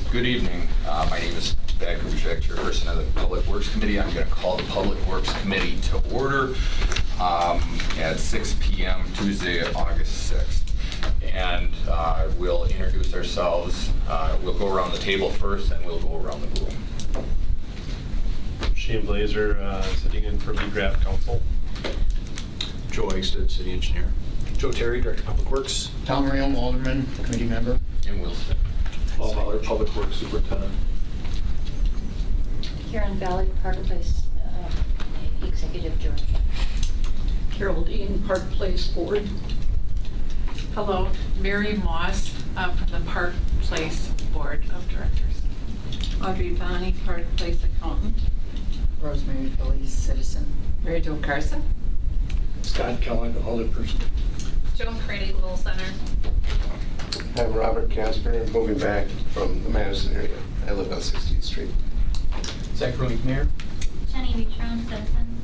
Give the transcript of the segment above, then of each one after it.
Good evening. My name is Bag Kubicek, chairperson of the Public Works Committee. I'm going to call the Public Works Committee to order at 6 p.m. Tuesday, August 6th. And we'll introduce ourselves. We'll go around the table first, and we'll go around the room. Shane Blazer, sitting in for lead draft council. Joe Egsted, city engineer. Joe Terry, Director of Public Works. Tom Rayom, Alderman, committee member. And we'll sit. Paul Ballard, Public Works Superintendent. Karen Ballard, Park Place Executive Director. Carol Dean, Park Place Board. Hello, Mary Moss from the Park Place Board of Directors. Audrey Bonney, Park Place Accountant. Rosemary Phillies, citizen. Mary Jo Carson. Scott Kellogg, Alderperson. Joan Crady, Little Center. I'm Robert Casper, moving back from the Madison area. I live on 16th Street. Zach Rooney, Mayor. Jenny Beatron, Citizen.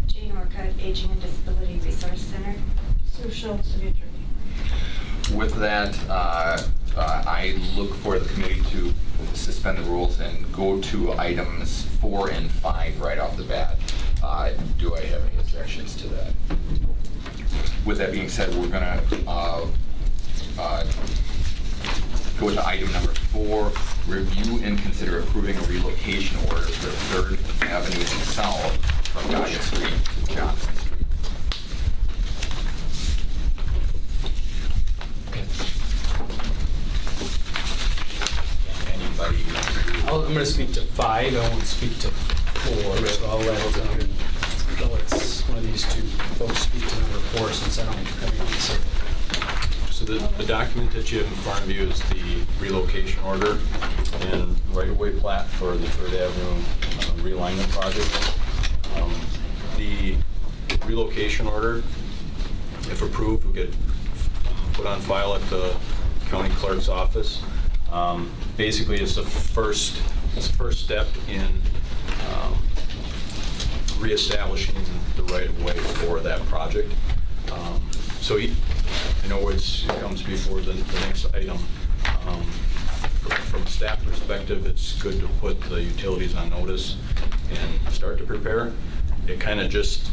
Jane Orcutt, Aging and Disability Resource Center. Sue Schultz, City Attorney. With that, I look for the committee to suspend the rules and go to items 4 and 5 right off the bat. Do I have any objections to that? With that being said, we're going to go to item number 4, review and consider approving a relocation order for 3rd Avenue South from Goggin Street to Johnson Street. Anybody? I'm going to speak to 5. I won't speak to 4. So I'll let one of these two folks speak to number 4 since I don't have anything to say. So the document that you have in front of you is the relocation order and right-of-way plat for the 3rd Avenue realignment project. The relocation order, if approved, will get put on file at the county clerk's office. Basically, it's the first step in reestablishing the right-of-way for that project. So I know it comes before the next item. From a staff perspective, it's good to put the utilities on notice and start to prepare. It kind of just,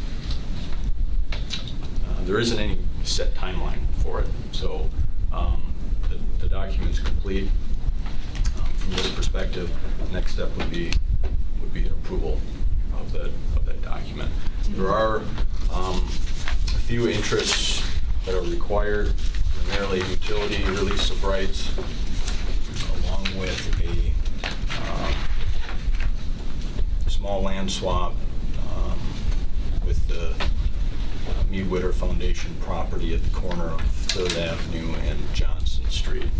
there isn't any set timeline for it. So the document's complete. From this perspective, the next step would be an approval of that document. There are a few interests that are required, primarily utility release of rights, along with a small land swap with the Mead-Witter Foundation property at the corner of 3rd Avenue and Johnson Street.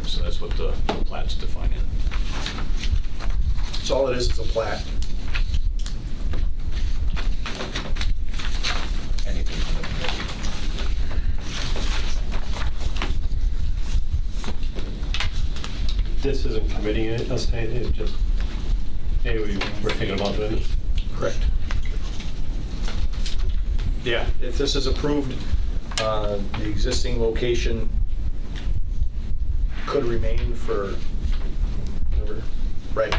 So that's what the plat's defining. So all it is a plat. Anything from the committee? This isn't committing us to anything, it's just, hey, we're thinking about doing it. Correct. Yeah, if this is approved, the existing location could remain for whatever. Right.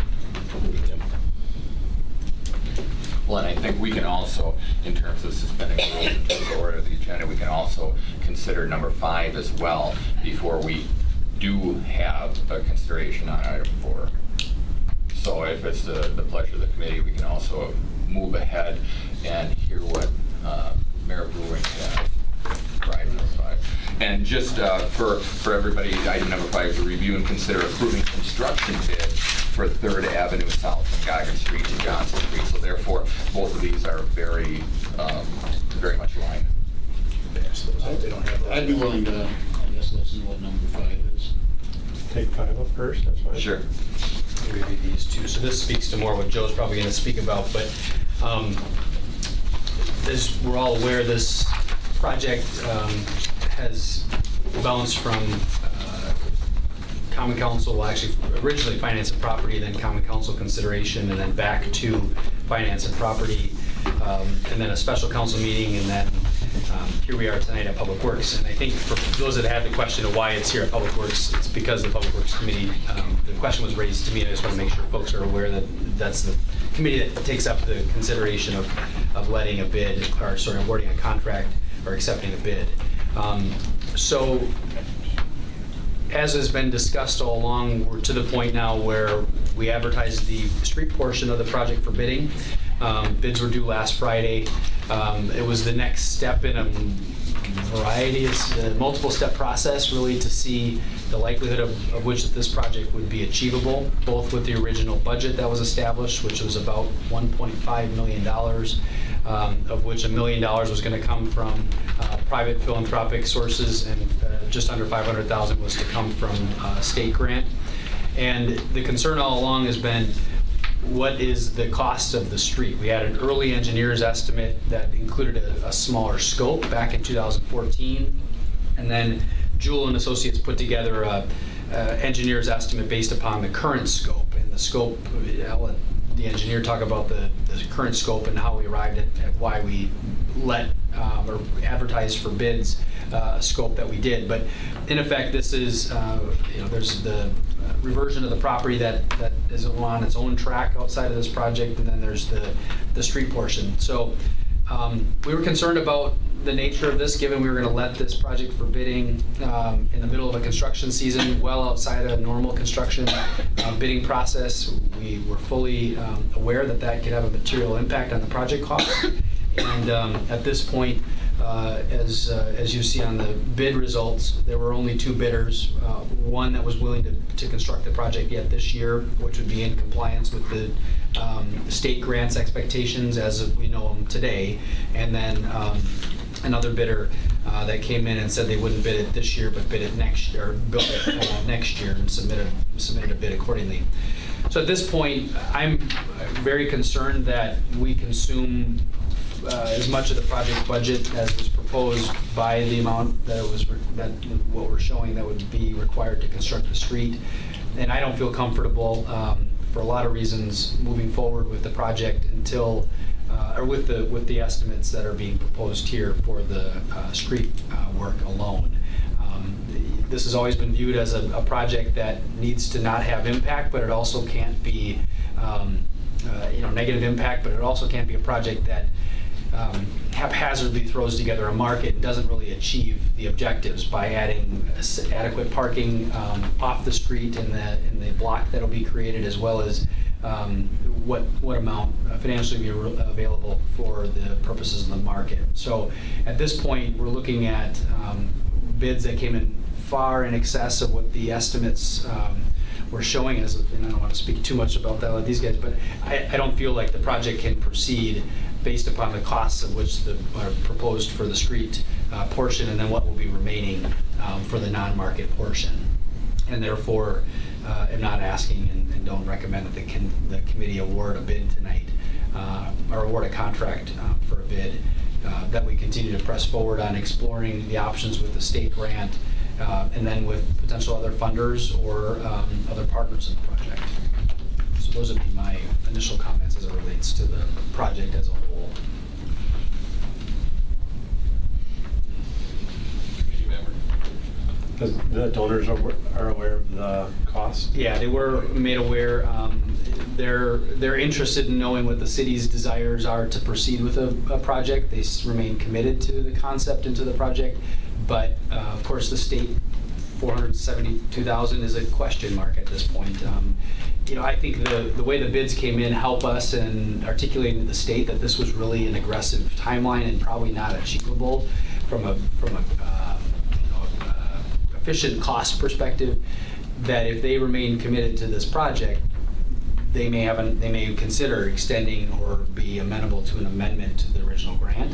Well, and I think we can also, in terms of suspending the rules in terms of order of the agenda, we can also consider number 5 as well before we do have a consideration on item 4. So if it's the pleasure of the committee, we can also move ahead and hear what Mayor Brewing has for item number 5. And just for everybody, item number 5 is to review and consider approving construction bid for 3rd Avenue South from Goggin Street to Johnson Street. So therefore, both of these are very much aligned. I'd be willing to, I guess, listen to what number 5 is. Take 5 up first, that's fine. Sure. Review these two. So this speaks to more what Joe's probably going to speak about, but as we're all aware, this project has bounced from Common Council, well, actually originally Finance and Property, then Common Council consideration, and then back to Finance and Property, and then a special council meeting, and then here we are tonight at Public Works. And I think for those that had the question of why it's here at Public Works, it's because the Public Works Committee, the question was raised to me, and I just want to make sure folks are aware that that's the committee that takes up the consideration of letting a bid, or sorry, awarding a contract or accepting a bid. So as has been discussed all along, we're to the point now where we advertised the street portion of the project for bidding. Bids were due last Friday. It was the next step in a variety of multiple step process, really, to see the likelihood of which this project would be achievable, both with the original budget that was established, which was about $1.5 million, of which $1 million was going to come from private philanthropic sources, and just under $500,000 was to come from state grant. And the concern all along has been, what is the cost of the street? We had an early engineer's estimate that included a smaller scope back in 2014, and then Jewell and Associates put together a engineer's estimate based upon the current scope. And the scope, I'll let the engineer talk about the current scope and how we arrived at why we let or advertised for bids a scope that we did. But in effect, this is, there's the reversion of the property that is on its own track outside of this project, and then there's the street portion. So we were concerned about the nature of this, given we were going to let this project for bidding in the middle of a construction season, well outside of normal construction bidding process. We were fully aware that that could have a material impact on the project cost. And at this point, as you see on the bid results, there were only two bidders. One that was willing to construct the project yet this year, which would be in compliance with the state grants expectations as we know them today, and then another bidder that came in and said they wouldn't bid it this year, but bid it next year, or build it next year, and submitted a bid accordingly. So at this point, I'm very concerned that we consume as much of the project budget as was proposed by the amount that what we're showing that would be required to construct the street. And I don't feel comfortable for a lot of reasons moving forward with the project until or with the estimates that are being proposed here for the street work alone. This has always been viewed as a project that needs to not have impact, but it also can't be negative impact, but it also can't be a project that haphazardly throws together a market and doesn't really achieve the objectives by adding adequate parking off the street in the block that'll be created, as well as what amount financially be available for the purposes of the market. So at this point, we're looking at bids that came in far in excess of what the estimates were showing us. And I don't want to speak too much about that with these guys, but I don't feel like the project can proceed based upon the costs of which are proposed for the street portion, and then what will be remaining for the non-market portion. And therefore, am not asking and don't recommend that the committee award a bid tonight, or award a contract for a bid. That we continue to press forward on exploring the options with the state grant, and then with potential other funders or other partners in the project. So those would be my initial comments as it relates to the project as a whole. Committee member. Because the donors are aware of the cost? Yeah, they were made aware. They're interested in knowing what the city's desires are to proceed with a project. They remain committed to the concept and to the project, but of course the state $472,000 is a question mark at this point. I think the way the bids came in help us in articulating to the state that this was really an aggressive timeline and probably not achievable from a efficient cost perspective. That if they remain committed to this project, they may consider extending or be amenable to an amendment to the original grant.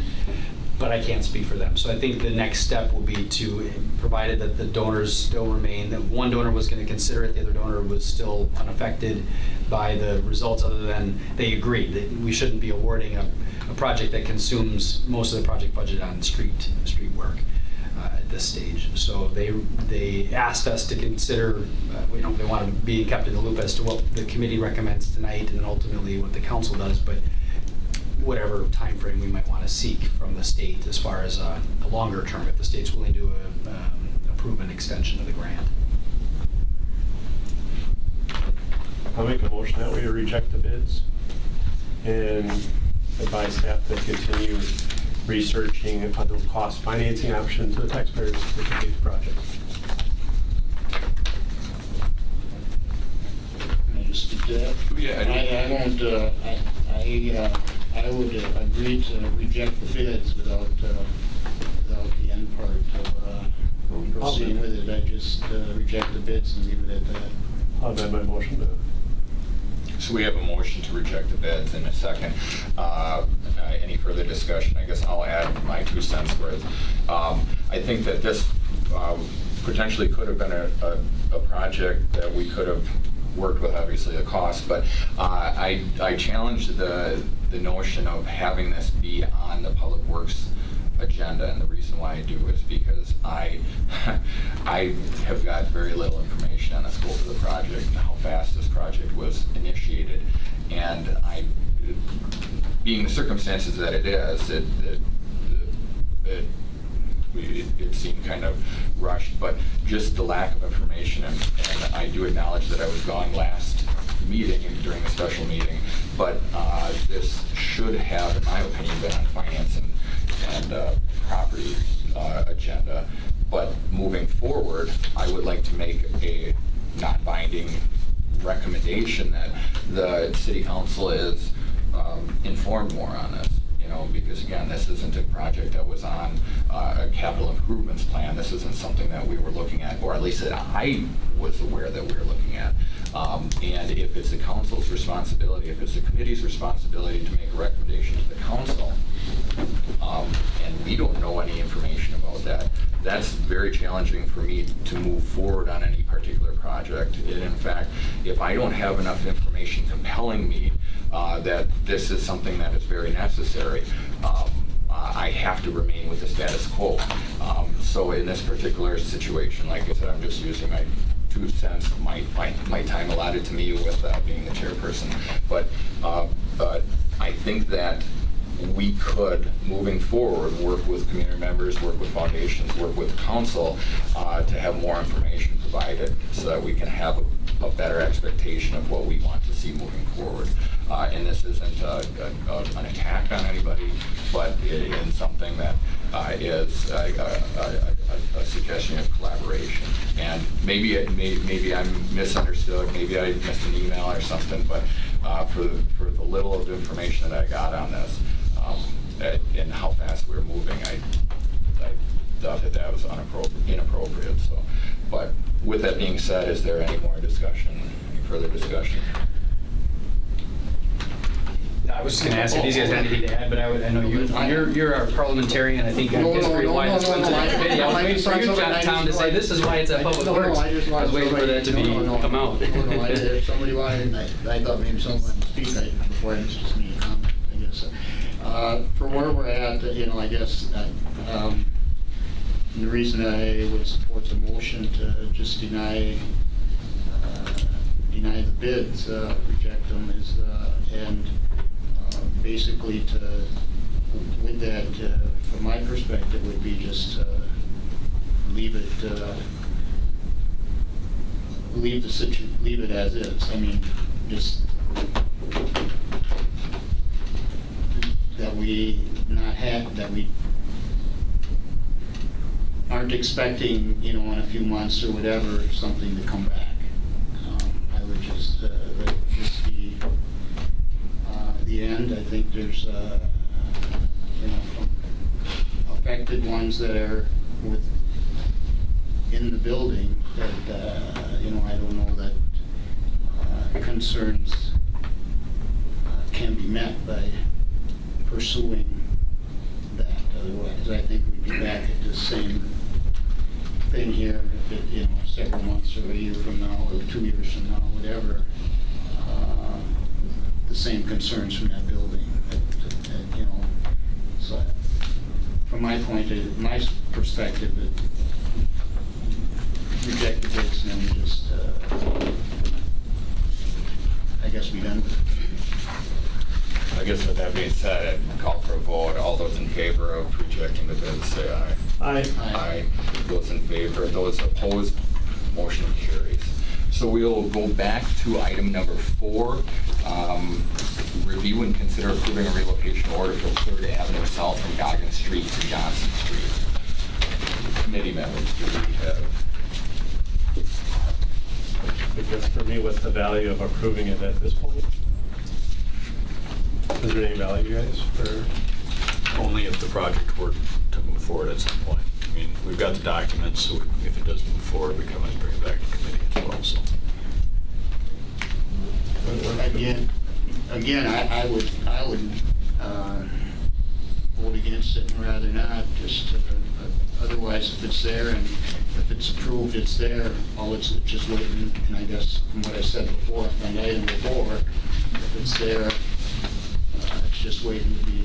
But I can't speak for them. So I think the next step will be to, provided that the donors still remain, that one donor was going to consider it, the other donor was still unaffected by the results, other than they agreed that we shouldn't be awarding a project that consumes most of the project budget on street work at this stage. So they asked us to consider, they want to be kept in the loop as to what the committee recommends tonight and ultimately what the council does. But whatever time frame we might want to seek from the state as far as a longer term, if the state's willing to approve an extension of the grant. I'll make a motion that we reject the bids and advise staff to continue researching other cost financing options to the taxpayers to complete the project. Can I just speak to that? Yeah, I would agree to reject the bids without the end part of proceeding with it. I just reject the bids and leave it at that. I'll amend my motion to. So we have a motion to reject the bids in a second. Any further discussion? I guess I'll add my 2 cents worth. I think that this potentially could have been a project that we could have worked with, obviously, the cost, but I challenged the notion of having this be on the Public Works agenda, and the reason why I do is because I have got very little information on the scope of the project and how fast this project was initiated, and being the circumstances that it is, it seemed kind of rushed, but just the lack of information, and I do acknowledge that I was gone last meeting during a special meeting, but this should have, in my opinion, been on finance and property agenda. But moving forward, I would like to make a non-binding recommendation that the city council is informed more on this. Because again, this isn't a project that was on a capital improvements plan. This isn't something that we were looking at, or at least that I was aware that we were looking at. And if it's the council's responsibility, if it's the committee's responsibility to make a recommendation to the council, and we don't know any information about that, that's very challenging for me to move forward on any particular project. And in fact, if I don't have enough information compelling me that this is something that is very necessary, I have to remain with the status quo. So in this particular situation, like I said, I'm just using my 2 cents, my time allotted to me with being the chairperson. But I think that we could, moving forward, work with community members, work with foundations, work with the council to have more information provided so that we can have a better expectation of what we want to see moving forward. And this isn't an attack on anybody, but it is something that is a suggestion of collaboration. And maybe I'm misunderstood, maybe I missed an email or something, but for the little of information that I got on this, and how fast we're moving, I thought that was inappropriate. So, but with that being said, is there any more discussion, any further discussion? I was just going to ask if these guys had anything to add, but I know you're a parliamentarian. I think I history why this went to the committee. I was waiting for you, John Town, to say this is why it's at Public Works. I was waiting for that to come out. If somebody wanted, I thought maybe someone would speak before I just made a comment, I guess. For where we're at, I guess the reason I would support the motion to just deny the bids, reject them, is and basically with that, from my perspective, would be just leave it as is. I mean, just that we aren't expecting, in a few months or whatever, something to come back. I would just let it just be the end. I think there's, from affected ones that are in the building that, I don't know that concerns can be met by pursuing that. Otherwise, I think we'd be back at the same thing here if it, several months or a year from now or 2 years from now, whatever. The same concerns from that building. So from my perspective, reject the bids and then just, I guess, be done with it. I guess guess with that being said, I'd call for a vote. All those in favor of rejecting the bids, say aye. Aye. Aye. Those in favor, those opposed, motion carries. So we'll go back to item number 4. Review and consider approving a relocation order for 3rd Avenue South from Goggin Street to Johnson Street. Committee members, do we have? Because for me, what's the value of approving it at this point? Is there any value, guys, for? Only if the project were to move forward at some point. I mean, we've got the documents, so if it does move forward, we come and bring it back to committee as well, so. Again, I would vote against it and rather not, just, otherwise if it's there and if it's approved, it's there, all it's just waiting, and I guess from what I said before, on item before, if it's there, it's just waiting to be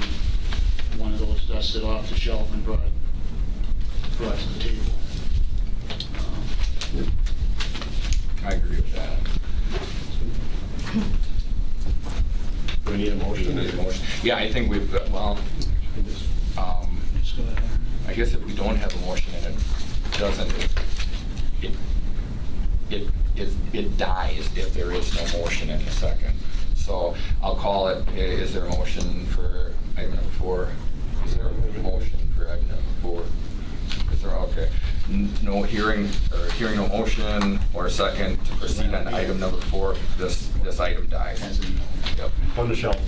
one of those dusted off the shelf and brought to the table. I agree with that. Do we need a motion? Need a motion? Yeah, I think we've got, well, Just go ahead. I guess if we don't have a motion and it doesn't, it dies if there is no motion in a second. So I'll call it, is there a motion for item number 4? Is there a motion for item number 4? Is there, okay. No hearing no motion or a second to proceed on item number 4, this item dies. As in, Yep. On the shelf.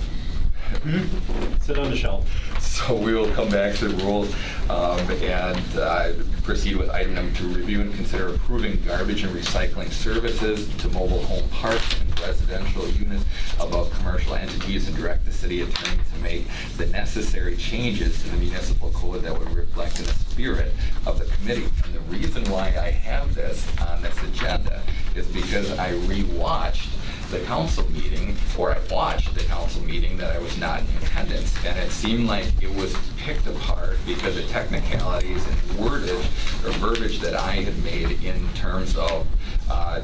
Sit on the shelf. So we will come back to the rules and proceed with item number 2, review and consider approving garbage and recycling services to mobile home parks and residential units above commercial entities, and direct the city attorney to make the necessary changes to the municipal code that would reflect in the spirit of the committee. And the reason why I have this on this agenda is because I rewatched the council meeting, or I watched the council meeting that I was not in attendance, and it seemed like it was picked apart because of technicalities and wordage or verbiage that I had made in terms of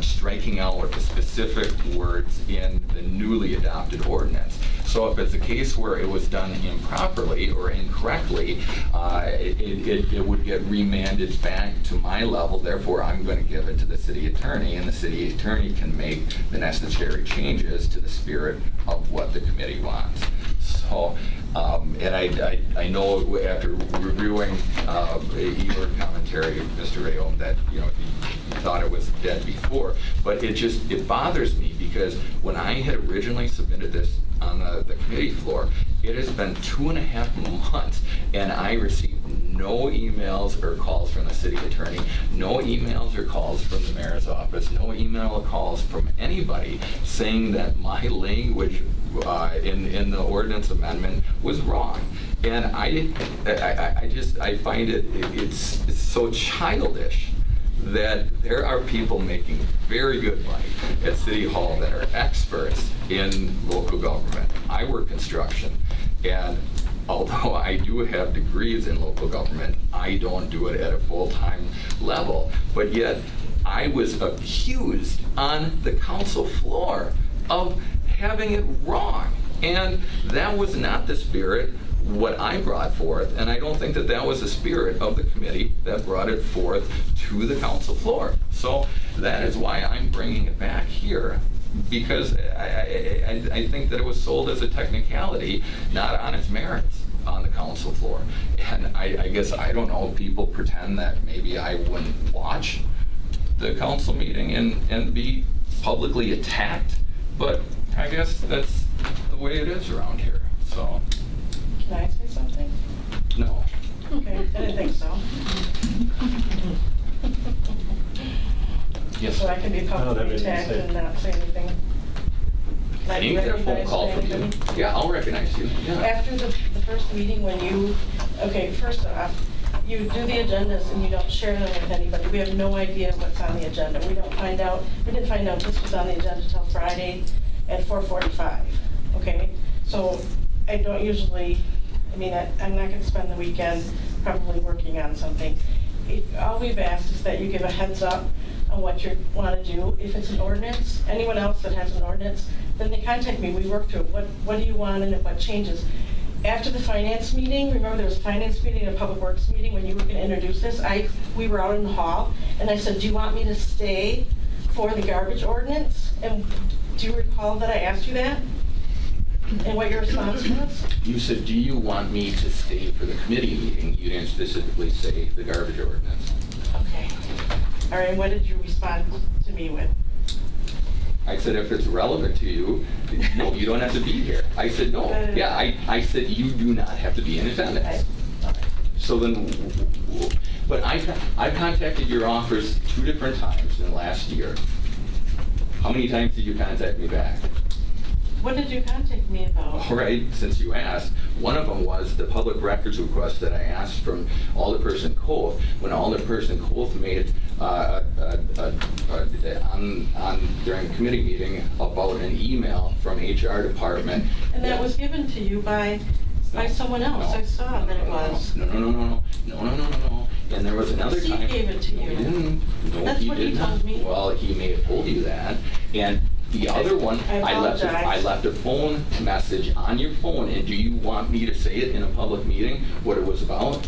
striking out the specific words in the newly adopted ordinance. So if it's a case where it was done improperly or incorrectly, it would get remanded back to my level. Therefore, I'm going to give it to the city attorney, and the city attorney can make the necessary changes to the spirit of what the committee wants. So, and I know after reviewing your commentary, Mr. Rayom, that you thought it was dead before, but it bothers me because when I had originally submitted this on the committee floor, it has been 2.5 months, and I received no emails or calls from the city attorney, no emails or calls from the mayor's office, no email or calls from anybody saying that my language in the ordinance amendment was wrong. And I find it's so childish that there are people making very good money at City Hall that are experts in local government. I work construction, and although I do have degrees in local government, I don't do it at a full-time level. But yet, I was accused on the council floor of having it wrong. And that was not the spirit what I brought forth, and I don't think that that was the spirit of the committee that brought it forth to the council floor. So that is why I'm bringing it back here, because I think that it was sold as a technicality, not on its merits on the council floor. And I guess, I don't know, people pretend that maybe I wouldn't watch the council meeting and be publicly attacked, but I guess that's the way it is around here, so. Can I say something? No. Okay, I didn't think so. Yes. So I can be that publicly made me attacked sick. and not say anything. I didn't get a phone call from you. Yeah, I'll recognize you, yeah. After the first meeting, when you, okay, first off, you do the agendas and you don't share them with anybody. We have no idea what's on the agenda. We didn't find out this was on the agenda till Friday at 4:45, okay? So I don't usually, I'm not gonna spend the weekend probably working on something. All we've asked is that you give a heads up on what you want to do. If it's an ordinance, anyone else that has an ordinance, then they contact me. We work through it. What do you want and what changes? After the finance meeting, remember there was a finance meeting and a public works meeting when you were going to introduce this, we were out in the hall, and I said, do you want me to stay for the garbage ordinance? And do you recall that I asked you that? And what your response was? You said, do you want me to stay for the committee meeting? You didn't specifically say the garbage ordinance. Okay. All right, what did you respond to me with? I said, if it's relevant to you, no, you don't have to be here. I said, no. Yeah, I said, you do not have to be in attendance. So then, but I contacted your office 2 different times in the last year. How many times did you contact me back? What did you contact me about? All right, since you asked, one of them was the public records request that I asked from Alderperson Koth, when Alderperson Koth made during the committee meeting about an email from HR department. And that was given to you by someone else. I saw that it was. No. And there was another time. Steve gave it to No, you. he didn't. No, That's what he did told not. me. Well, he may have told you that. And the other one, I I apologize. left a phone message on your phone, and do you want me to say it in a public meeting, what it was about?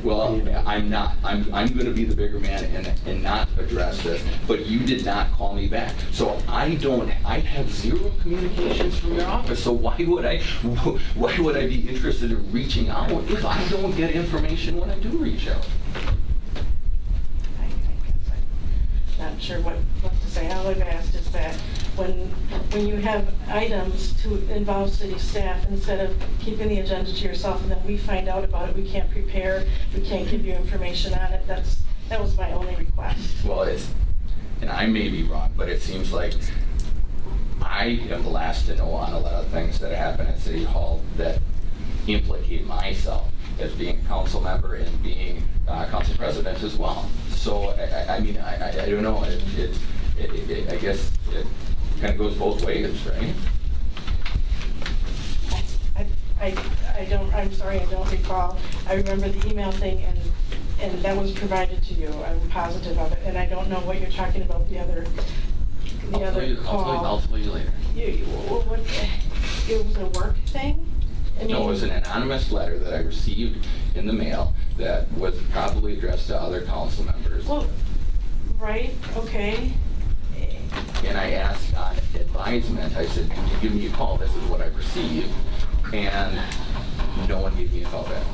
Well, I'm not. I'm going to be the bigger man and not address this, but you did not call me back. So I have 0 communications from your office, so why would I be interested in reaching out if I don't get information when I do reach out? I guess I'm not sure what to say. All I've asked is that when you have items to involve city staff, instead of keeping the agenda to yourself and then we find out about it, we can't prepare, we can't give you information on it. That was my only request. Well, and I may be wrong, but it seems like I am the last to know on a lot of things that happen at City Hall that implicate myself as being a council member and being council president as well. So, I mean, I don't know, I guess it kind of goes both ways, right? I'm sorry, I don't recall. I remember the email thing and that was provided to you. I'm positive of it. And I don't know what you're talking about, the other call. I'll tell you later. It was a work thing? I No, it mean- was an anonymous letter that I received in the mail that was probably addressed to other council members. Well, right, okay. And I asked on advisement, I said, could you give me a call? This is what I received. And no one gave me a call back.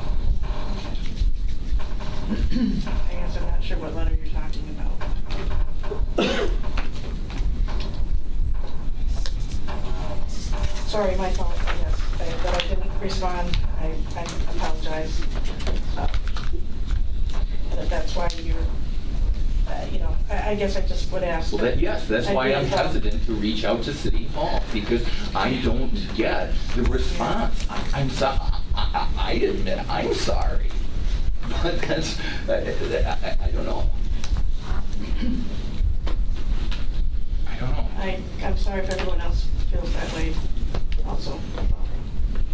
I guess I'm not sure what letter you're talking about. Sorry, my fault, yes, that I didn't respond. I apologize. And if that's why you're, I guess I just would ask. Well, yes, that's why I'm hesitant to reach out to City Hall, because I don't get the response. I'm sorry, I admit I'm sorry, but that's, I don't know. I don't know. I'm sorry if everyone else feels that way also.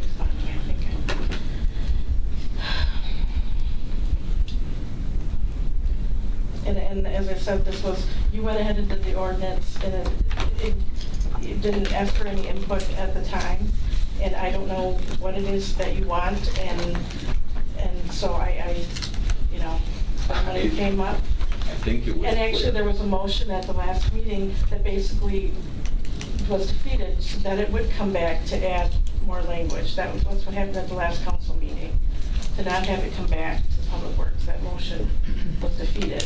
Respond to me, I think. And as I said, you went ahead and did the ordinance, and it didn't ask for any input at the time, and I don't know what it is that you want, and so when it came up. I think it was. And actually, clear. there was a motion at the last meeting that basically was defeated, so that it would come back to add more language. That's what happened at the last council meeting, to not have it come back to Public Works. That motion was defeated.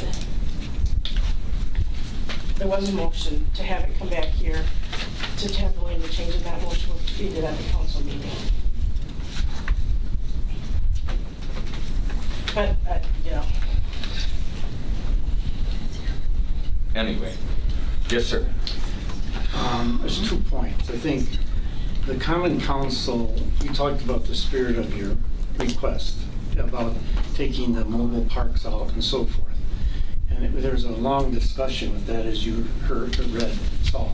There was a motion to have it come back here to have the language change, and that motion was defeated at the council meeting. But, Anyway, yes, sir. There's 2 points. I think the Common Council, you talked about the spirit of your request, about taking the mobile parks out and so forth. And there's a long discussion with that, as you heard or read, saw.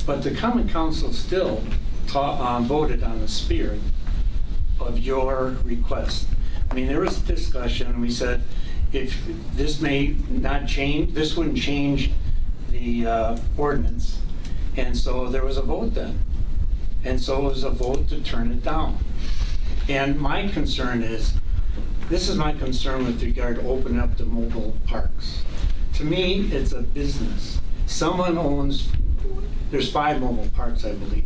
But the Common Council still voted on the spirit of your request. I mean, there was discussion, we said, if this may not change, this wouldn't change the ordinance. And so there was a vote then. And so it was a vote to turn it down. And my concern is, this is my concern with regard to opening up the mobile parks. To me, it's a business. Someone owns, there's 5 mobile parks, I believe.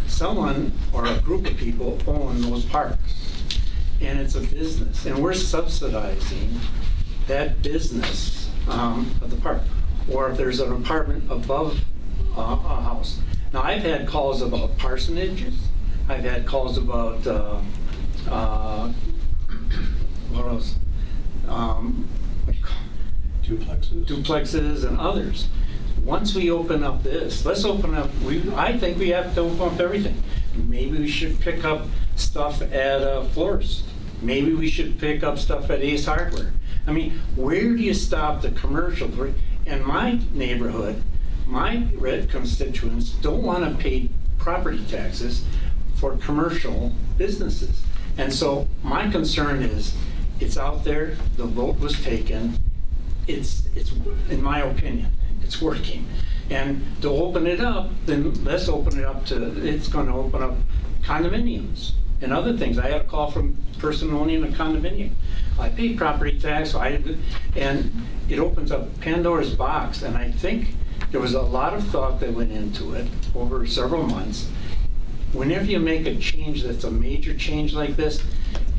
Someone or a group of people own those parks. And it's a business. And we're subsidizing that business of the park. Or if there's an apartment above a house. Now, I've had calls about parsonages. I've had calls about, what else? What do you call it? Duplexes? Duplexes and others. Once we open up this, let's open up, I think we have to open up everything. Maybe we should pick up stuff at a florist. Maybe we should pick up stuff at Ace Hardware. I mean, where do you stop the commercial? In my neighborhood, my red constituents don't want to pay property taxes for commercial businesses. And so my concern is, it's out there, the vote was taken, it's in my opinion, it's working. And to open it up, then let's open it up to, it's going to open up condominiums and other things. I had a call from a person owning a condominium. I pay property tax, and it opens up Pandora's box. And I think there was a lot of thought that went into it over several months. Whenever you make a change that's a major change like this,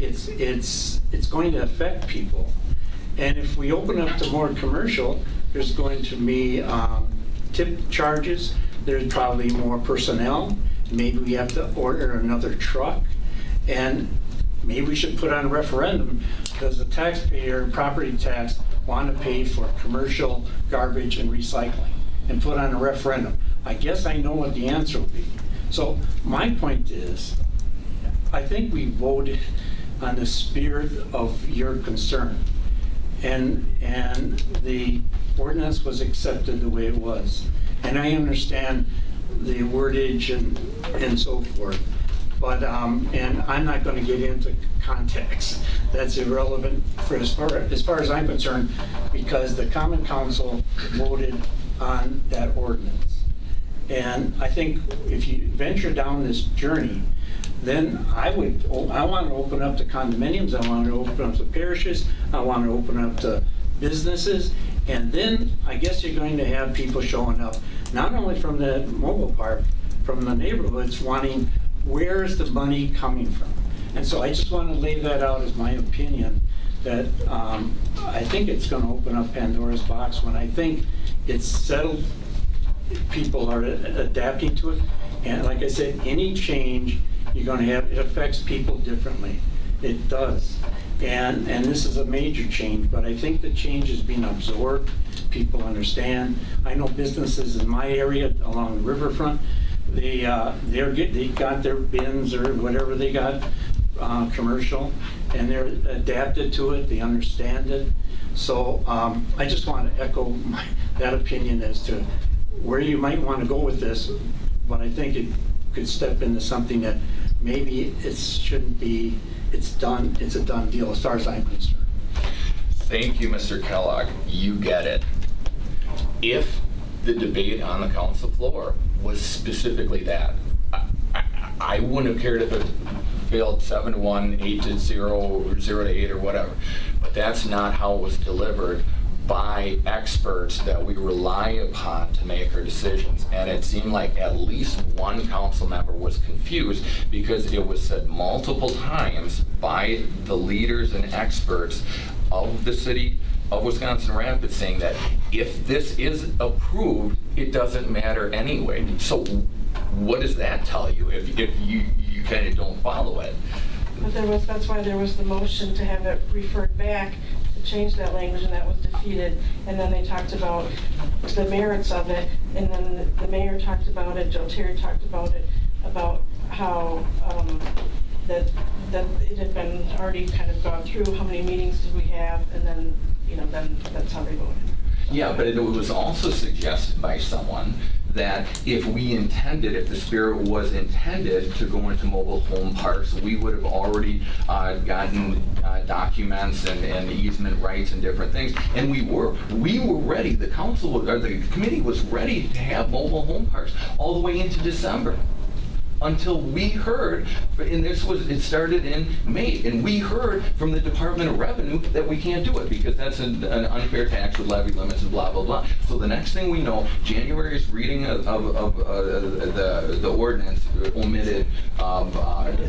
it's going to affect people. And if we open up to more commercial, there's going to be tip charges. There's probably more personnel. Maybe we have to order another truck. And maybe we should put on a referendum, does the taxpayer, property tax, want to pay for commercial garbage and recycling? And put on a referendum. I guess I know what the answer will be. So my point is, I think we voted on the spirit of your concern. And the ordinance was accepted the way it was. And I understand the wordage and so forth. But, and I'm not going to get into context. That's irrelevant for as far as I'm concerned, because the Common Council voted on that ordinance. And I think if you venture down this journey, then I want to open up to condominiums, I want to open up to parishes, I want to open up to businesses, and then I guess you're going to have people showing up, not only from the mobile park, from the neighborhoods, wanting, where's the money coming from? And so I just want to lay that out as my opinion, that I think it's going to open up Pandora's box when I think it's settled, people are adapting to it. And like I said, any change you're going to have, it affects people differently. It does. And this is a major change, but I think the change is being absorbed. People understand. I know businesses in my area along the riverfront, they got their bins or whatever they got, commercial, and they're adapted to it, they understand it. So I just want to echo that opinion as to where you might want to go with this, but I think it could step into something that maybe it shouldn't be, it's a done deal as far as I'm concerned. Thank you, Mr. Kellogg. You get it. If the debate on the council floor was specifically that, I wouldn't have cared if it failed 7-1, 8-0, or 0-8, or whatever. But that's not how it was delivered by experts that we rely upon to make our decisions. And it seemed like at least one council member was confused because it was said multiple times by the leaders and experts of the city of Wisconsin Rapids saying that if this is approved, it doesn't matter anyway. So what does that tell you if you kind of don't follow it? But that's why there was the motion to have it referred back to change that language, and that was defeated. And then they talked about the merits of it, and then the mayor talked about it, Joe Terry talked about it, about how that it had been already kind of gone through, how many meetings did we have, and then, then that's how they voted. Yeah, but it was also suggested by someone that if the spirit was intended to go into mobile home parks, we would have already gotten documents and easement rights and different things. And we were ready, the council, or the committee was ready to have mobile home parks all the way into December. Until we heard, and it started in May, and we heard from the Department of Revenue that we can't do it because that's an unfair tax with levy limits and blah, blah, blah. So the next thing we know, January's reading of the ordinance omitted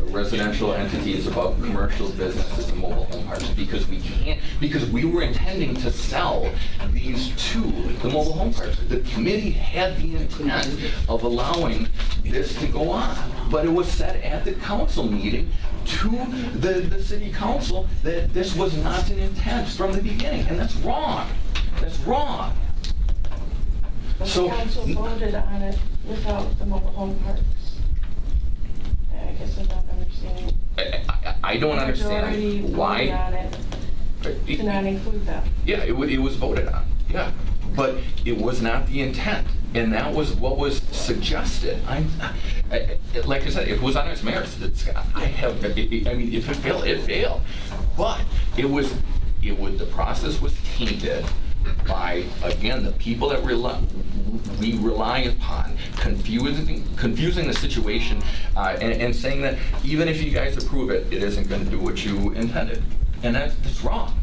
residential entities above commercial businesses and mobile home parks because we were intending to sell these to the mobile home parks. The committee had the intent of allowing this to go on. But it was said at the council meeting to the city council that this was not an intent from the beginning, and that's wrong. That's wrong. The council voted on it without the mobile home parks. I guess I'm not understanding. I don't understand why. The majority voted on it to not include that. Yeah, it was voted on, yeah. But it was not the intent, and that was what was suggested. Like I said, it was on its merits. I mean, if it failed, it failed. But the process was tainted by, again, the people that we rely upon, confusing the situation, and saying that even if you guys approve it, it isn't going to do what you intended. And that's wrong.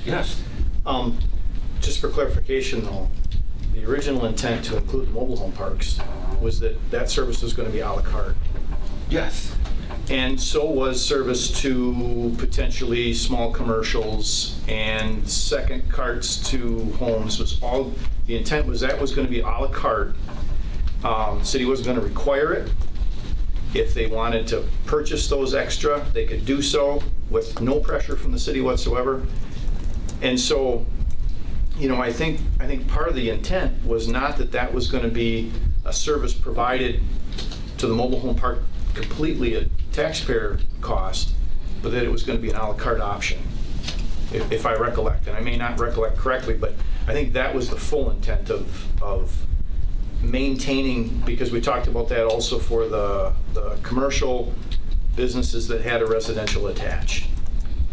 Yes. Just for clarification though, the original intent to include the mobile home parks was that service was going to be a la carte. Yes. And so was service to potentially small commercials and second carts to homes. The intent was that was going to be a la carte. The city wasn't going to require it. If they wanted to purchase those extra, they could do so with no pressure from the city whatsoever. And so, I think part of the intent was not that was going to be a service provided to the mobile home park completely at taxpayer cost, but that it was going to be an a la carte option, if I recollect. And I may not recollect correctly, but I think that was the full intent of maintaining, because we talked about that also for the commercial businesses that had a residential attach,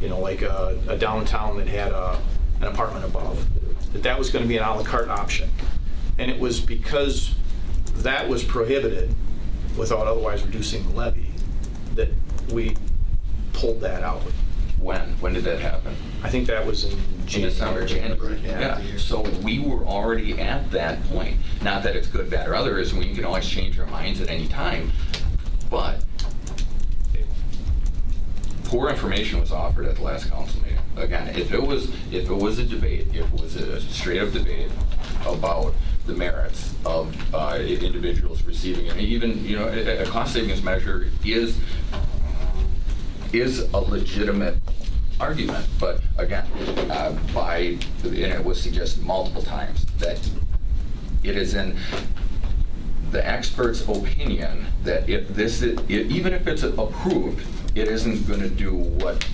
like a downtown that had an apartment above, that was going to be an a la carte option. And it was because that was prohibited without otherwise reducing the levy that we pulled that out. When did that happen? I think that was in January. Yeah. So we were already at that point. Not that it's good, bad, or other, is we can always change our minds at any time. But poor information was offered at the last council meeting. Again, if it was a debate, if it was a straight up debate about the merits of individuals receiving, and even a cost savings measure is a legitimate argument. But again, and it was suggested multiple times that it is in the expert's opinion that even if it's approved, it isn't going to do what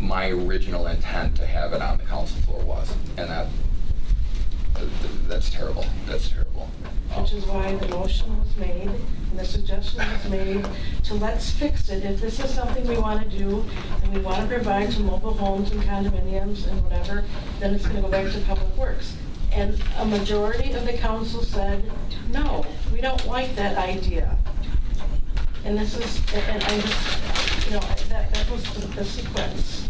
my original intent to have it on the council floor was, and that's terrible. That's terrible. Which is why the motion was made and the suggestion was made to let's fix it. If this is something we want to do and we want to provide to mobile homes and condominiums and whatever, then it's going to go back to Public Works. And a majority of the council said, no, we don't like that idea. And this is, and I just, that was the sequence.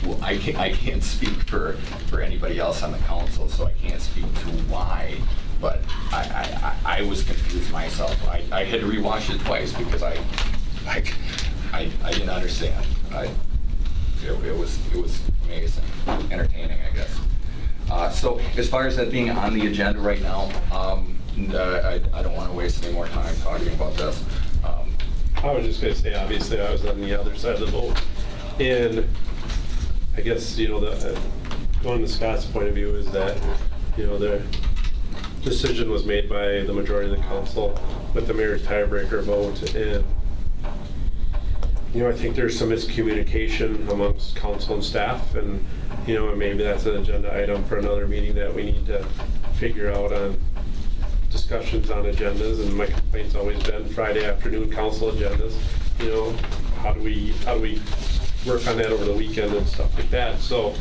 Well, I can't speak for anybody else on the council, so I can't speak to why. But I was confused myself. I had to rewatch it twice because I didn't understand. It was amazing, entertaining, I guess. So as far as that being on the agenda right now, I don't want to waste any more time talking about this. I was just going to say, obviously, I was on the other side of the vote. And I guess, going to Scott's point of view is that, the decision was made by the majority of the council with the mayor's tiebreaker vote. And, I think there's some miscommunication amongst council and staff. And, maybe that's an agenda item for another meeting that we need to figure out on discussions on agendas. And my complaint's always been Friday afternoon council agendas. How do we work on that over the weekend and stuff like that, so,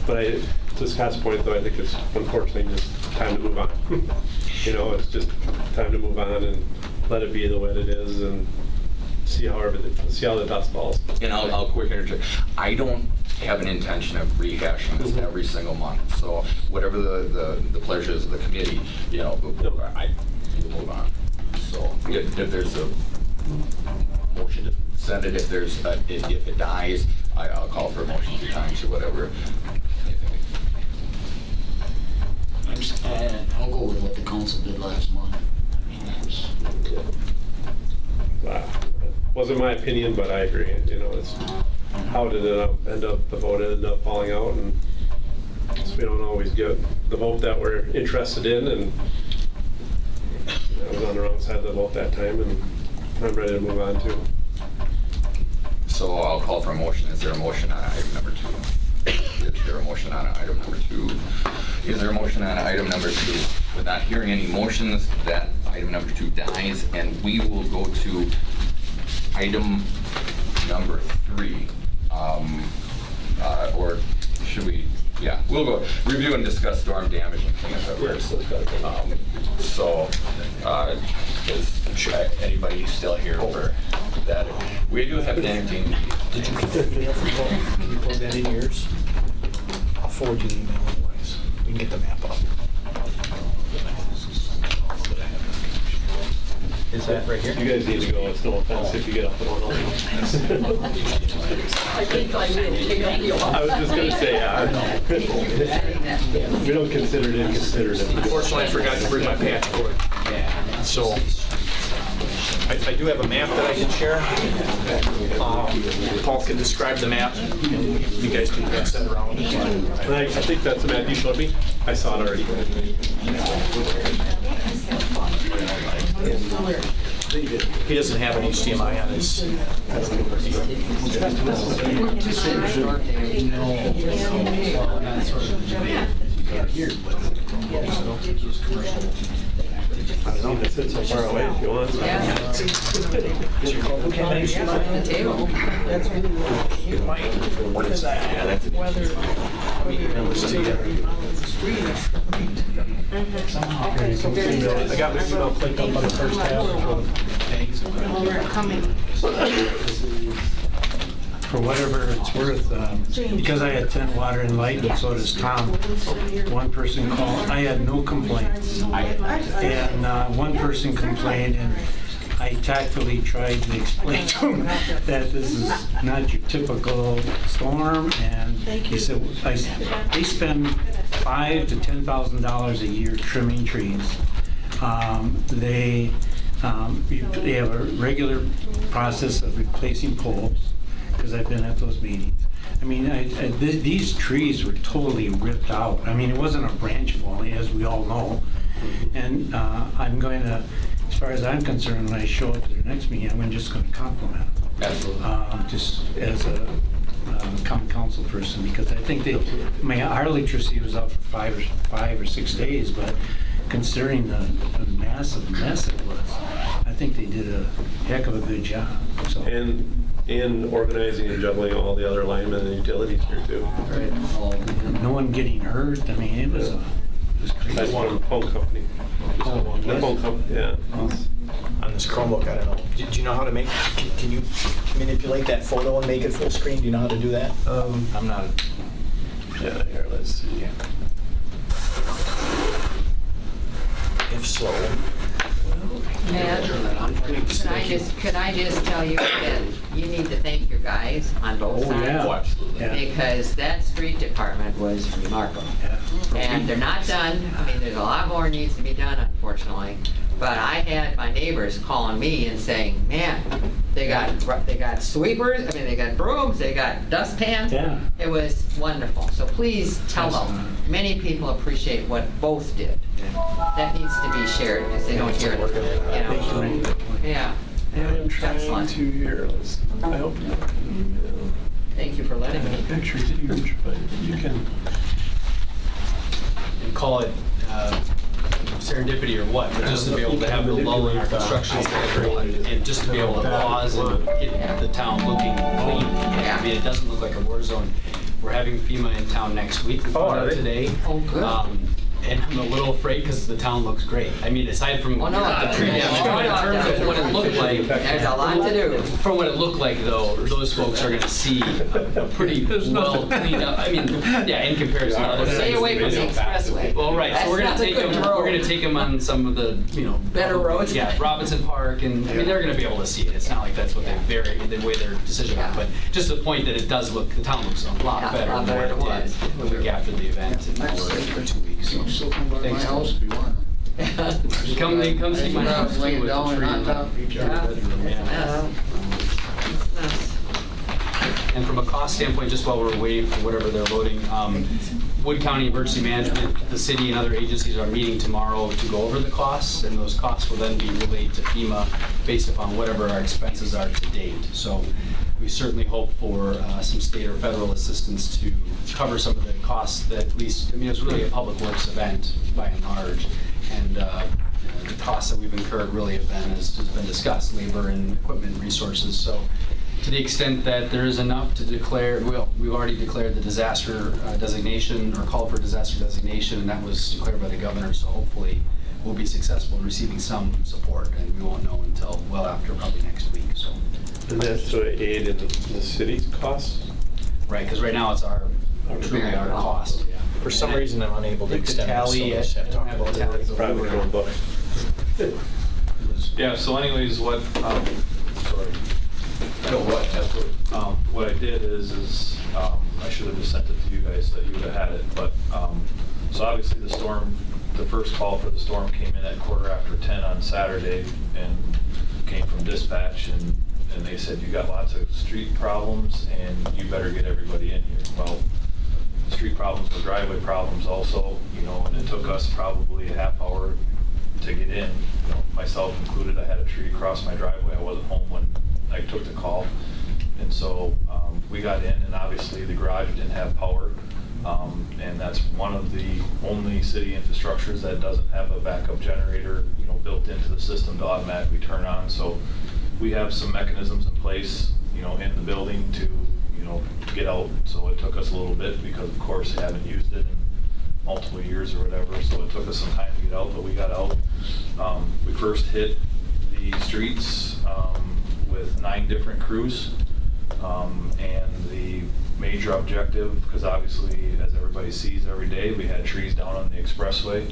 but to Scott's point though, I think it's unfortunately just time to move on. You know, it's just time to move on and let it be the way it is and see how the dust falls. And I'll quick interject. I don't have an intention of rehashing this every single month. So whatever the pleasures of the committee, you know, I will move on. So if there's a motion to send it, if it dies, I'll call for a motion to times or whatever. I'll go with what the council did last month. I mean, that was, Wasn't my opinion, but I agree. You know, it's how did it end up? The vote ended up falling out, and so we don't always get the vote that we're interested in. And I was on the wrong side of the vote that time, and I'm ready to move on too. So I'll call for a motion. Is there a motion on item number 2? Is there a motion on item number 2? Is there a motion on item number 2? With not hearing any motions, that item number 2 dies, and we will go to item number 3. Or should we? Yeah, we'll go review and discuss storm damage and cleanup efforts. Is anybody still here for that? We do have anything. Did you get the email from Paul? Can you plug that in yours? I'll forward you the email otherwise. We can get the map up. Is that right here? You guys need to go. It's no offense if you get up and on. I was just gonna say, we don't consider it inconsiderate. Unfortunately, I forgot to bring my passport. So I do have a map that I can share. Paul can describe the map, and you guys can pass that around. I think that's the map you showed me. I saw it already. He doesn't have an HDMI on his. I don't know if it sits so far away if you want. What is that? Yeah, that's I got my email clicked up on the first tab. For whatever it's worth, because I attend Water and Light, and so does Tom, one person called, I had no complaints. And one person complained, and I tactfully tried to explain to him that this is not your typical storm, and he said, they spend $5,000 to $10,000 a year trimming trees. They have a regular process of replacing poles, because I've been at those meetings. I mean, these trees were totally ripped out. I mean, it wasn't a branch falling, as we all know. And I'm going to, as far as I'm concerned, when I show up to their next meeting, I'm just going to compliment them. Absolutely. Just as a common council person, because I think our literacy was up for five or 6 days, but considering the massive mess it was, I think they did a heck of a good job. So. And organizing and juggling all the other linemen and utilities here too. No one getting hurt. I mean, it was crazy. That's one phone company. The phone company, yeah. On this Chromebook, I don't know. Do you know how to make, can you manipulate that photo and make it full screen? Do you know how to do that? I'm not. Yeah, here, let's see. If so. Matt, could I just tell you that you need to thank your guys on both sides? Yeah. Oh, absolutely. Yeah. Because that street department was remarkable. And they're not done. I mean, there's a lot more needs to be done, unfortunately. But I had my neighbors calling me and saying, man, they got sweepers, I mean, they got brooms, they got dustpans. Yeah. It was wonderful. So please tell them, many people appreciate what both did. That needs to be shared because they don't hear it, you know. Yeah. I'm trying Excellent. to here. I hope you. Thank you for letting me. Picture's huge, but you can. And call it serendipity or what, but just to be able to have the lull in our construction schedule and just to be able to pause and get the town looking clean. I mean, it doesn't look like a war zone. We're having FEMA in town next week. We found out today. Oh, good. And I'm a little afraid because the town looks great. I mean, aside from Oh, no, the tree damage, in terms of what it looked like. There's a lot to do. From what it looked like, though, those folks are going to see a pretty well cleaned up. I mean, yeah, in comparison to other. Stay away from the expressway. Well, right. So we're going That's to not take a them. good road. We're going to take them on some of the, Better roads. Yeah, Robinson Park, and I mean, they're going to be able to see it. It's not like that's what the way their decision went, but just the point that it does look, the town looks a lot Yeah, better a lot than better what it than it did was. the week after the event and for 2 weeks. So Still come by my thanks. house if you want. Come see my house too Laying with the down tree. on top of each Yeah. other. Yeah. And from a cost standpoint, just while we're waiting for whatever they're loading, Wood County Emergency Management, the city and other agencies are meeting tomorrow to go over the costs, and those costs will then be relayed to FEMA based upon whatever our expenses are to date. So we certainly hope for some state or federal assistance to cover some of the costs that at least, I mean, it's really a public works event by and large. And the costs that we've incurred really have been, as has been discussed, labor and equipment resources. So to the extent that there is enough to declare, well, we've already declared the disaster designation or call for disaster designation, and that was declared by the governor. So hopefully we'll be successful in receiving some support, and we won't know until well after probably next week. So. And that's to aid in the city's costs? Right, because right now it's truly our cost. Yeah. For some reason, I'm unable to I think the extend this, so tally, we'll just have to talk about the tally, it. but Probably don't look. Yeah, so anyways, what I did is I should have just sent it to you guys so that you would have had it, but, so obviously the first call for the storm came in at 10:15 on Saturday and came from dispatch and they said, you got lots of street problems and you better get everybody in here. Well, street problems were driveway problems also, and it took us probably a half hour to get in, myself included. I had a tree across my driveway. I wasn't home when I took the call. And so we got in, and obviously the garage didn't have power. And that's one of the only city infrastructures that doesn't have a backup generator, built into the system to automatically turn on. So we have some mechanisms in place, in the building to, get out. So it took us a little bit because, of course, I haven't used it in multiple years or whatever. So it took us some time to get out, but we got out. We first hit the streets with 9 different crews. And the major objective, because obviously, as everybody sees every day, we had trees down on the expressway.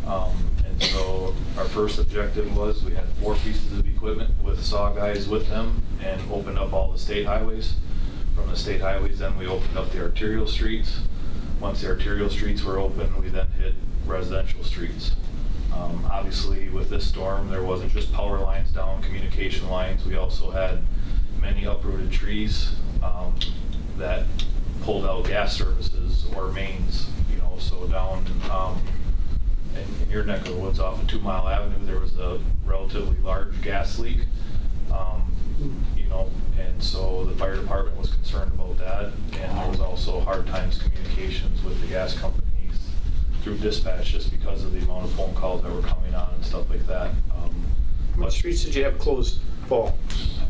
And so our first objective was we had 4 pieces of equipment with saw guys with them and opened up all the state highways. From the state highways, then we opened up the arterial streets. Once the arterial streets were open, we then hit residential streets. Obviously, with this storm, there wasn't just power lines down, communication lines. We also had many uprooted trees that pulled out gas services or mains, so down in your neck of the woods off of 2 Mile Avenue, there was a relatively large gas leak, and so the fire department was concerned about that, and there was also hard times communications with the gas companies through dispatch just because of the amount of phone calls that were coming on and stuff like that. What streets did you have closed, Paul?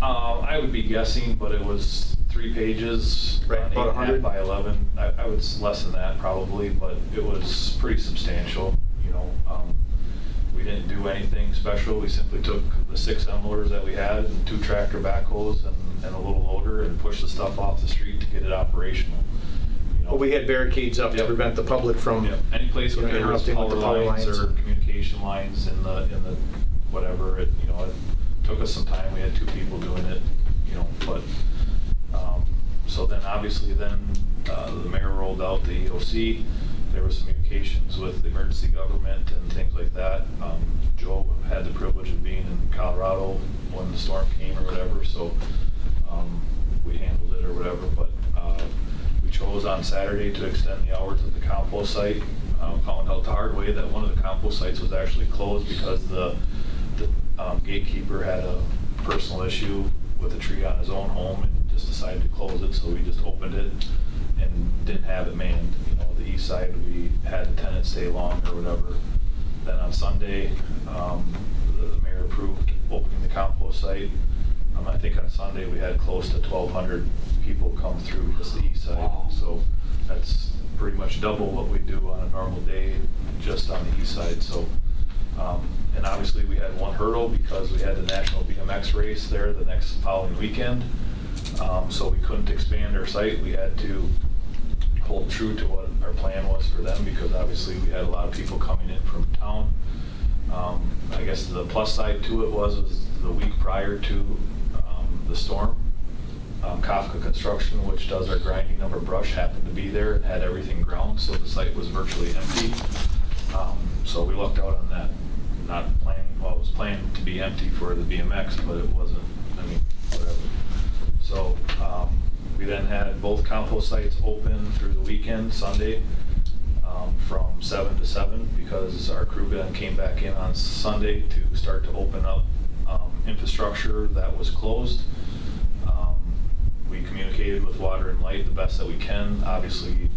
I would be guessing, but it was 3 pages, Right, about 100 by 11. I would less than that probably, but it was pretty substantial. We didn't do anything special. We simply took the 6 envelopers that we had and 2 tractor backhoes and a little loader and pushed the stuff off the street to get it operational. Well, we had barricades up to Yep. prevent the public from. Yep. Any place where there was interrupting with power the power lines lines. or communication lines in the whatever, it took us some time. We had 2 people doing it, but so then obviously the mayor rolled out the EOC. There was some communications with the emergency government and things like that. Joe had the privilege of being in Colorado when the storm came or whatever, so we handled it or whatever, but we chose on Saturday to extend the hours at the compost site. Found out the hard way that one of the compost sites was actually closed because the gatekeeper had a personal issue with a tree on his own home and just decided to close it, so we just opened it and didn't have it manned. The east side, we had the tenant stay long or whatever. Then on on Sunday, the mayor approved opening the compost site. I think on Sunday we had close to 1,200 people come through just the east side. So that's pretty much double what we do on a normal day just on the east side. So, and obviously we had one hurdle because we had the National BMX race there the next following weekend. So we couldn't expand our site. We had to hold true to what our plan was for them because obviously we had a lot of people coming in from town. I guess the plus side to it was the week prior to the storm, Kafka Construction, which does our grinding of our brush, happened to be there and had everything ground, so the site was virtually empty. So we lucked out on that. Not planning, well, it was planned to be empty for the BMX, but it wasn't, I mean, whatever. So we then had both compost sites open through the weekend, Sunday, from 7 to 7, because our crew then came back in on Sunday to start to open up infrastructure that was closed. We communicated with Water and Light the best that we can. Obviously,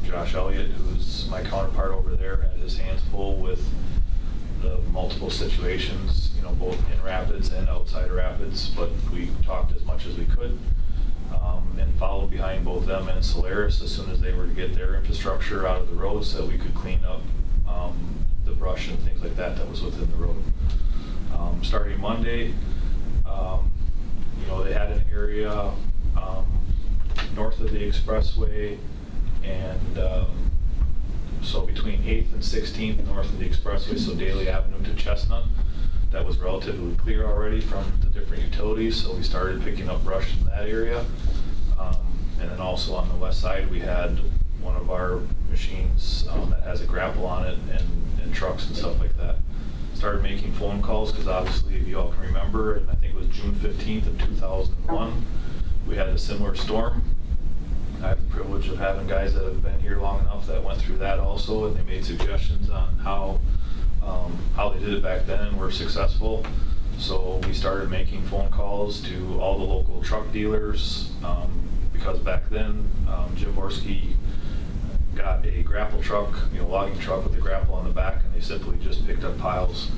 Josh Elliott, who's my counterpart over there, had his hands full with the multiple situations, you know, both in Rapids and outside Rapids, but we talked as much as we could and followed behind both them and Solaris as soon as they were to get their infrastructure out of the road so that we could clean up the brush and things like that that was within the road. Starting Monday, you know, they had an area north of the expressway and so between 8th and 16th north of the expressway, so Daly Avenue to Chestnut, that was relatively clear already from the different utilities, so we started picking up brush in that area. And then also on the west side, we had one of our machines that has a grapple on it and trucks and stuff like that. Started making phone calls because obviously, if you all can remember, and I think it was June 15th of 2001, we had a similar storm. I have the privilege of having guys that have been here long enough that went through that also, and they made suggestions on how they did it back then and were successful. So we started making phone calls to all the local truck dealers because back then Jim Borski got a grapple truck, you know, logging truck with a grapple on the back, and they simply just picked up piles.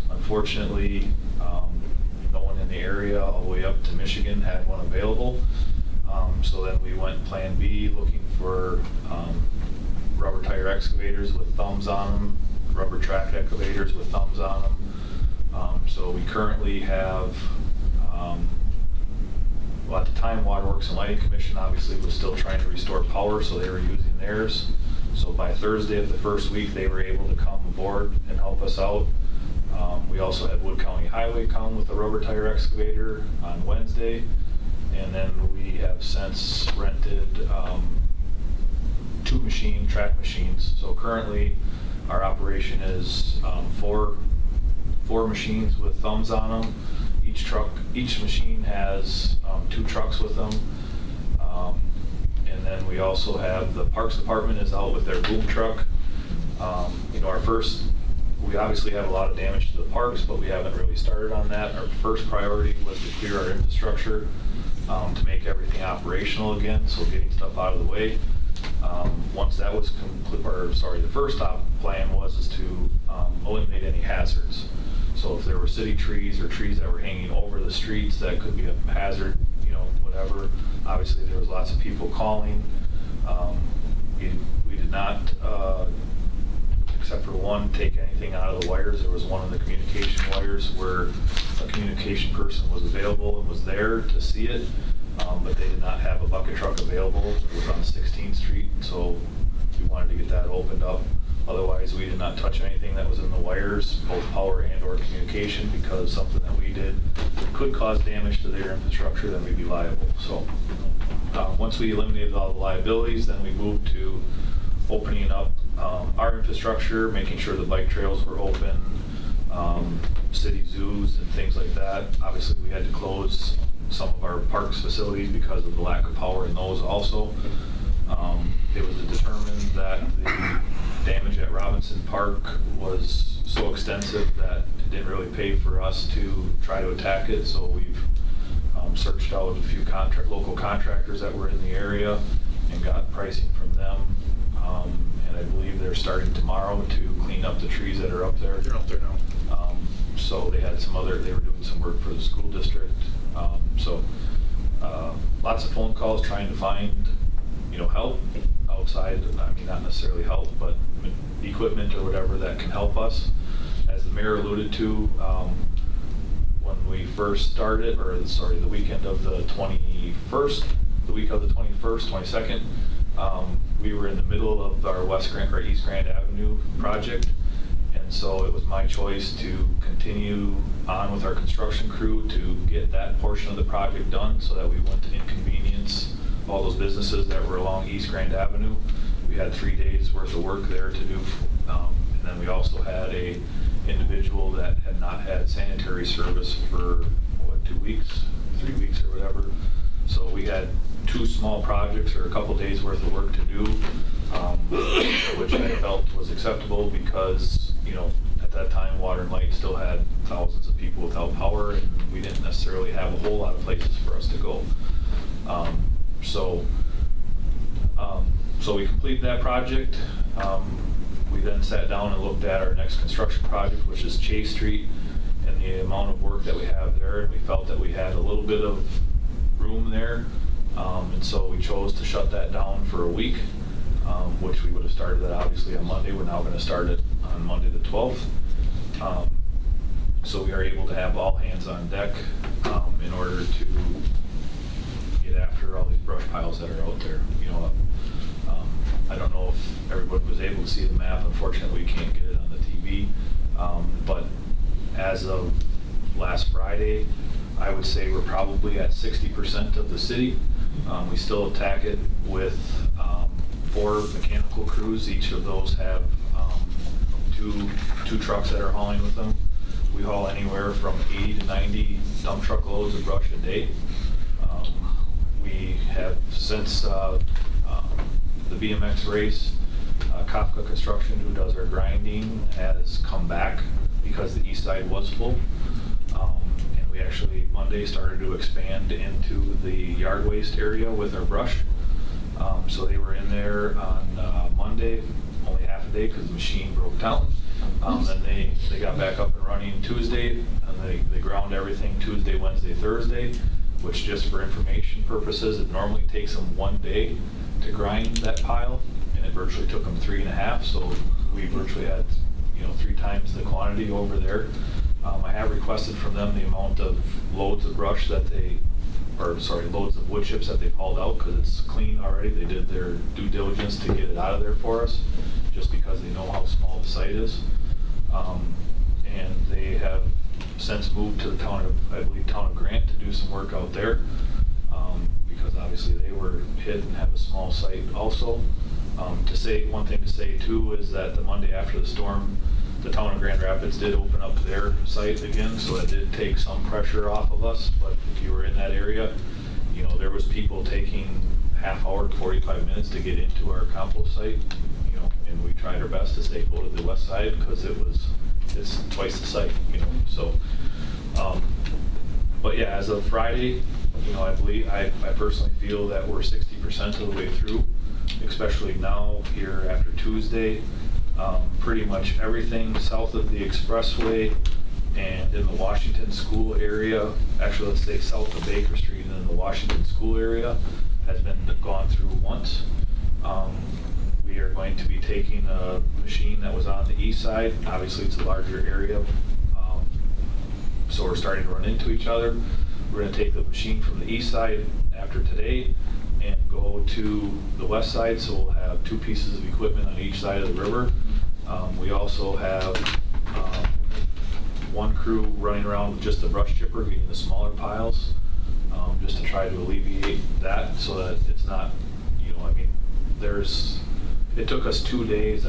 Unfortunately, no one in the area all the way up to Michigan had one available. So then we went plan B, looking for rubber tire excavators with thumbs on them, rubber track excavators with thumbs on them. So we currently have, well, at the time, Waterworks and Lighting Commission obviously was still trying to restore power, so they were using theirs. So by Thursday of the first week, they were able to come aboard and help us out. We also had Wood County Highway come with a rubber tire excavator on Wednesday. And then we have since rented 2 track machines. So currently our operation is 4 machines with thumbs on them. Each machine has 2 trucks with them. And then we also have the Parks Department is out with their boom truck. You know, we obviously have a lot of damage to the parks, but we haven't really started on that. Our first priority was to clear our infrastructure to make everything operational again, so getting stuff out of the way. Once that was complete, the first plan was to eliminate any hazards. So if there were city trees or trees that were hanging over the streets that could be a hazard, you know, whatever. Obviously, there was lots of people calling. We did not, except for one, take anything out of the wires. There was one of the communication wires where a communication person was available and was there to see it, but they did not have a bucket truck available. It was on 16th Street, so we wanted to get that opened up. Otherwise, we did not touch anything that was in the wires, both power and or communication, because something that we did could cause damage to their infrastructure, then we'd be liable. So once we eliminated all the liabilities, then we moved to opening up our infrastructure, making sure the bike trails were open, city zoos and things like that. Obviously, we had to close some of our parks facilities because of the lack of power in those also. It was determined that the damage at Robinson Park was so extensive that it didn't really pay for us to try to attack it, so we've searched out a few local contractors that were in the area and got pricing from them. And I believe they're starting tomorrow to clean up the trees that are up there. They're out there now. So they had they were doing some work for the school district. So lots of phone calls trying to find, help outside. I mean, not necessarily help, but equipment or whatever that can help us. As the mayor alluded to, when we first started, the weekend of the 21st, 22nd, we were in the middle of our East Grand Avenue project. And so it was my choice to continue on with our construction crew to get that portion of the project done so that we wouldn't inconvenience all those businesses that were along East Grand Avenue. We had 3 days worth of work there to do. And then we also had a individual that had not had sanitary service for, 2 weeks, 3 weeks or whatever. So we had 2 small projects or a couple days worth of work to do, which I felt was acceptable because, at that time, Water and Light still had thousands of people without power, and we didn't necessarily have a whole lot of places for us to go. So we completed that project. We then sat down and looked at our next construction project, which is Chase Street, and the amount of work that we have there, and we felt that we had a little bit of room there. And so we chose to shut that down for a week, which we would have started that obviously on Monday. We're now going to start it on Monday the 12th. So we are able to have all hands on deck in order to get after all these brush piles that are out there. I don't know if everyone was able to see the map. Unfortunately, we can't get it on the TV. But as of last Friday, I would say we're probably at 60% of the city. We still attack it with 4 mechanical crews. Each of those have two trucks that are hauling with them. We haul anywhere from 80 to 90 dump truck loads of brush a day. We have, since the BMX race, Kafka Construction, who does our grinding, has come back because the east side was full. And we actually Monday started to expand into the yard waste area with our brush. So they were in there on Monday, only half a day because the machine broke down. Then they got back up and running Tuesday, and they ground everything Tuesday, Wednesday, Thursday, which, just for information purposes, it normally takes them 1 day to grind that pile, and it virtually took them 3.5. So we virtually had 3 times the quantity over there. I have requested from them the amount of loads of brush that loads of wood chips that they've hauled out, because it's clean already. They did their due diligence to get it out of there for us, just because they know how small the site is. And they have since moved to the town of Grant to do some work out there, because obviously they were hit and have a small site also. One thing to say too is that the Monday after the storm, the town of Grand Rapids did open up their site again, so that did take some pressure off of us. But if you were in that area, there was people taking half hour to 45 minutes to get into our compost site, and we tried our best to say go to the west side because it's twice the site, so. But yeah, as of Friday, I personally feel that we're 60% of the way through, especially now here after Tuesday. Pretty much everything south of the expressway and in the Washington School area, actually let's say south of Baker Street and in the Washington School area, has been gone through once. We are going to be taking a machine that was on the east side. Obviously it's a larger area, so we're starting to run into each other. We're going to take the machine from the east side after today and go to the west side, so we'll have 2 pieces of equipment on each side of the river. We also have 1 crew running around with just the brush chipper, getting the smaller piles, just to try to alleviate that, so that it's not, it took us 2 days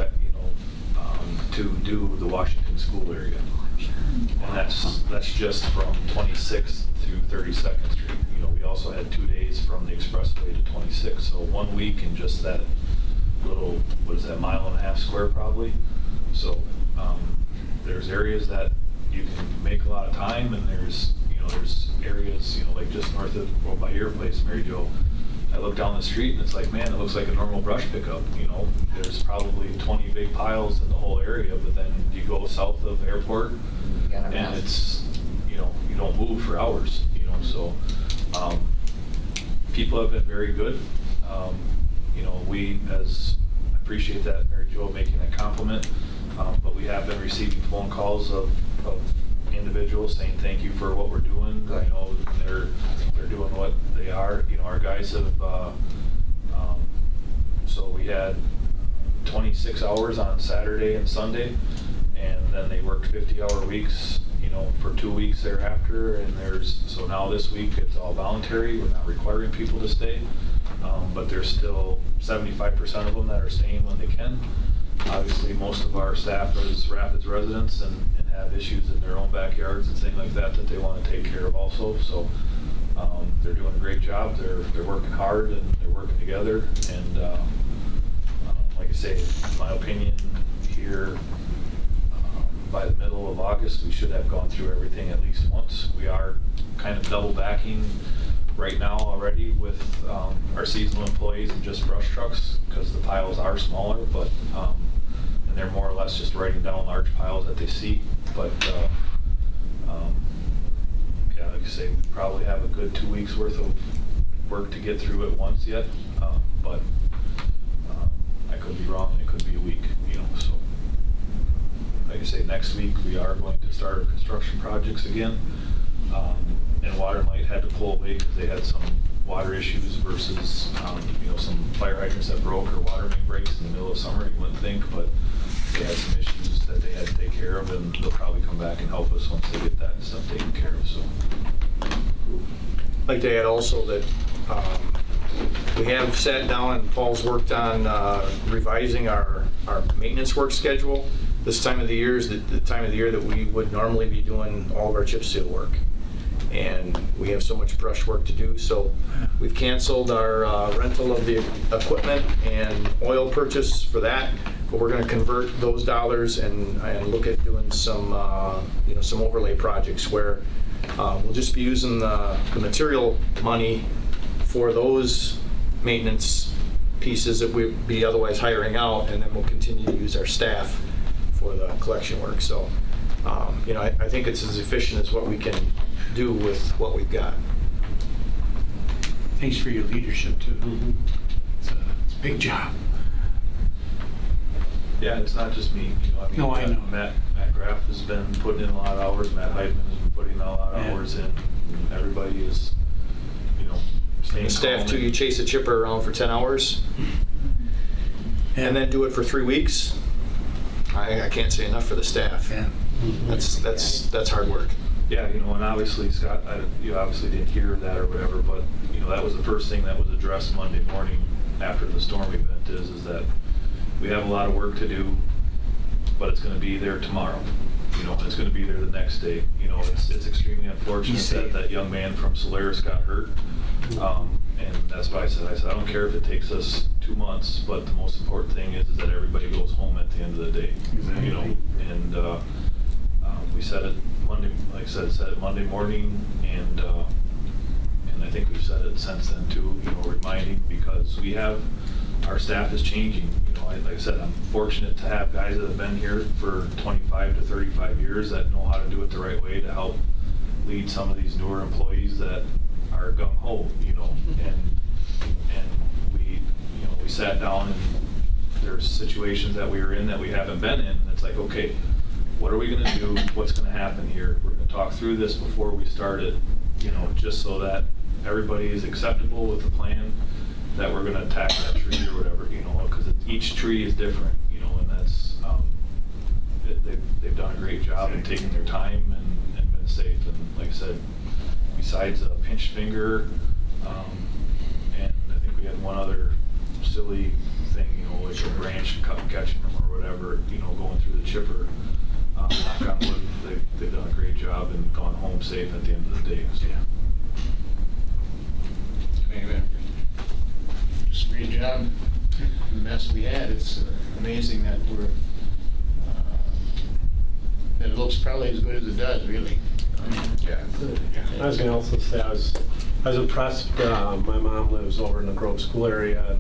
to do the Washington School area. And that's just from 26th through 32nd Street. We also had 2 days from the expressway to 26th, so 1 week in just that little, mile and a half square probably. So there's areas that you can make a lot of time, and there's areas, like just north of, by your place, Mary Jo, I look down the street and it's like, man, it looks like a normal brush pickup, you know? There's probably 20 big piles in the whole area, but then you go south of the airport and it's, you know, you don't move for hours, you know, so people have been very good. You know, I appreciate that, Mary Jo, making that compliment, but we have been receiving phone calls of individuals saying thank you for what we're doing. Good. You know, they're doing what they are. You know, our guys have, so we had 26 hours on Saturday and Sunday, and then they worked 50-hour weeks, you know, for 2 weeks thereafter, and so now this week it's all voluntary. We're not requiring people to stay, but there's still 75% of them that are staying when they can. Obviously, most of our staff is Rapids residents and have issues in their own backyards and things like that they want to take care of also. So they're doing a great job. They're working hard and they're working together. And like I say, in my opinion, here by the middle of August, we should have gone through everything at least once. We are kind of double backing right now already with our seasonal employees and just brush trucks because the piles are smaller, but and they're more or less just writing down large piles that they see. But yeah, like I say, we probably have a good 2 weeks worth of work to get through at once yet, but I could be wrong. It could be a week, you know. So like I say, next week we are going to start our construction projects again. And Water and Light had to pull away because they had some water issues versus, you know, some fire hydrants that broke or water main breaks in the middle of summer, you wouldn't think, but they had some issues that they had to take care of, and they'll probably come back and help us once they get that stuff taken care of, so. I'd like to add also that we have sat down and Paul's worked on revising our maintenance work schedule. This time of the year is the time of the year that we would normally be doing all of our chip seal work. And we have so much brush work to do, so we've canceled our rental of the equipment and oil purchase for that, but we're going to convert those dollars and look at doing some you know, some overlay projects where we'll just be using the material money for those maintenance pieces that we'd be otherwise hiring out, and then we'll continue to use our staff for the collection work. So you know, I think it's as efficient as what we can do with what we've got. Thanks for your leadership too. It's a big job. Yeah, it's not just me, you know, I mean, No, I know. Matt Graff has been putting in a lot of hours, Matt Heidman has been putting in a lot of hours in, and everybody is, you know, staying The staff calm too, and- you chase a chipper around for 10 hours and then do it for 3 weeks. I can't say enough for the staff. Yeah. That's hard work. Yeah, you know, and obviously, Scott, you obviously didn't hear that or whatever, but, you know, that was the first thing that was addressed Monday morning after the storm event is that we have a lot of work to do, but it's gonna be there tomorrow. You know, it's gonna be there the next day. You know, it's extremely unfortunate that young man from Solaris got hurt. And that's why I said, I don't care if it takes us 2 months, but the most important thing is that everybody goes home at the end of the day. Exactly. You know, and we said it Monday, like I said it Monday morning, and I think we've said it since then too, you know, reminding, because our staff is changing. You know, like I said, I'm fortunate to have guys that have been here for 25 to 35 years that know how to do it the right way to help lead some of these newer employees that are gung-ho, you know, and we sat down, and there's situations that we were in that we haven't been in, and it's like, okay, what are we gonna do? What's gonna happen here? We're gonna talk through this before we start it, you know, just so that everybody is acceptable with the plan, that we're gonna attack that tree or whatever, you know, because each tree is different, you know, and that's, they've done a great job in taking their time and been safe. And like I said, besides a pinched finger, and I think we had one other silly thing, you know, like a branch catching them or whatever, you know, going through the chipper. Knock on wood, they've done a great job and gone home safe at the end of the day. So. Amen. Just a great job. The mess we had, it's amazing that that it looks probably as good as it does, really. I was going to also say, I was I was impressed, my mom lives over in the Grove School area,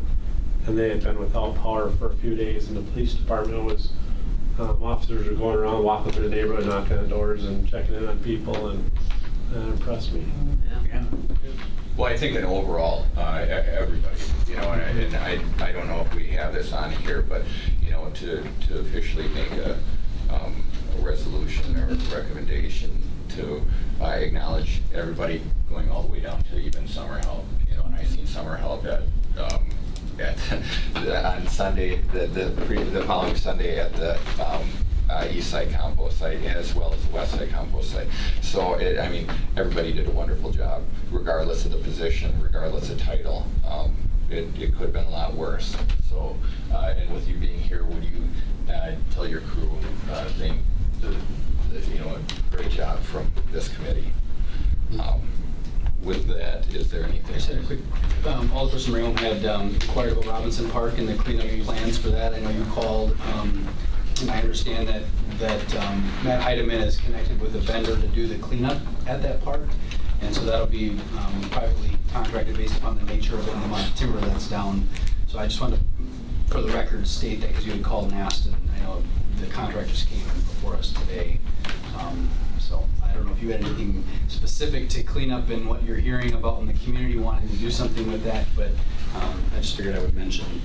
and they had been without power for a few days, and the police department was, officers were going around, walking through the neighborhood, knocking on doors and checking in on people, and that impressed me. Yeah. Well, I think in overall, everybody, you know, and I don't know if we have this on here, but, you know, to officially make a resolution or a recommendation to acknowledge everybody going all the way down to even summer help, you know, and I seen summer help at on Sunday, the following Sunday at the East Side Compost Site, as well as the West Side Compost Site. So, I mean, everybody did a wonderful job, regardless of the position, regardless of title. It could have been a lot worse. So, and with you being here, would you tell your crew, you know, a great job from this committee? With that, is there anything? I just had a quick, Alderperson Rayham had inquired about Robinson Park and the cleanup plans for that. I know you called, and I understand that Matt Heidemann is connected with a vendor to do the cleanup at that park. And so that'll be privately contracted based upon the nature of it and the amount of timber that's down. So I just wanted to, for the record, state that because you had called and asked, and I know the contractors came before us today. So I don't know if you had anything specific to clean up and what you're hearing about in the community wanting to do something with that, but I just figured I would mention.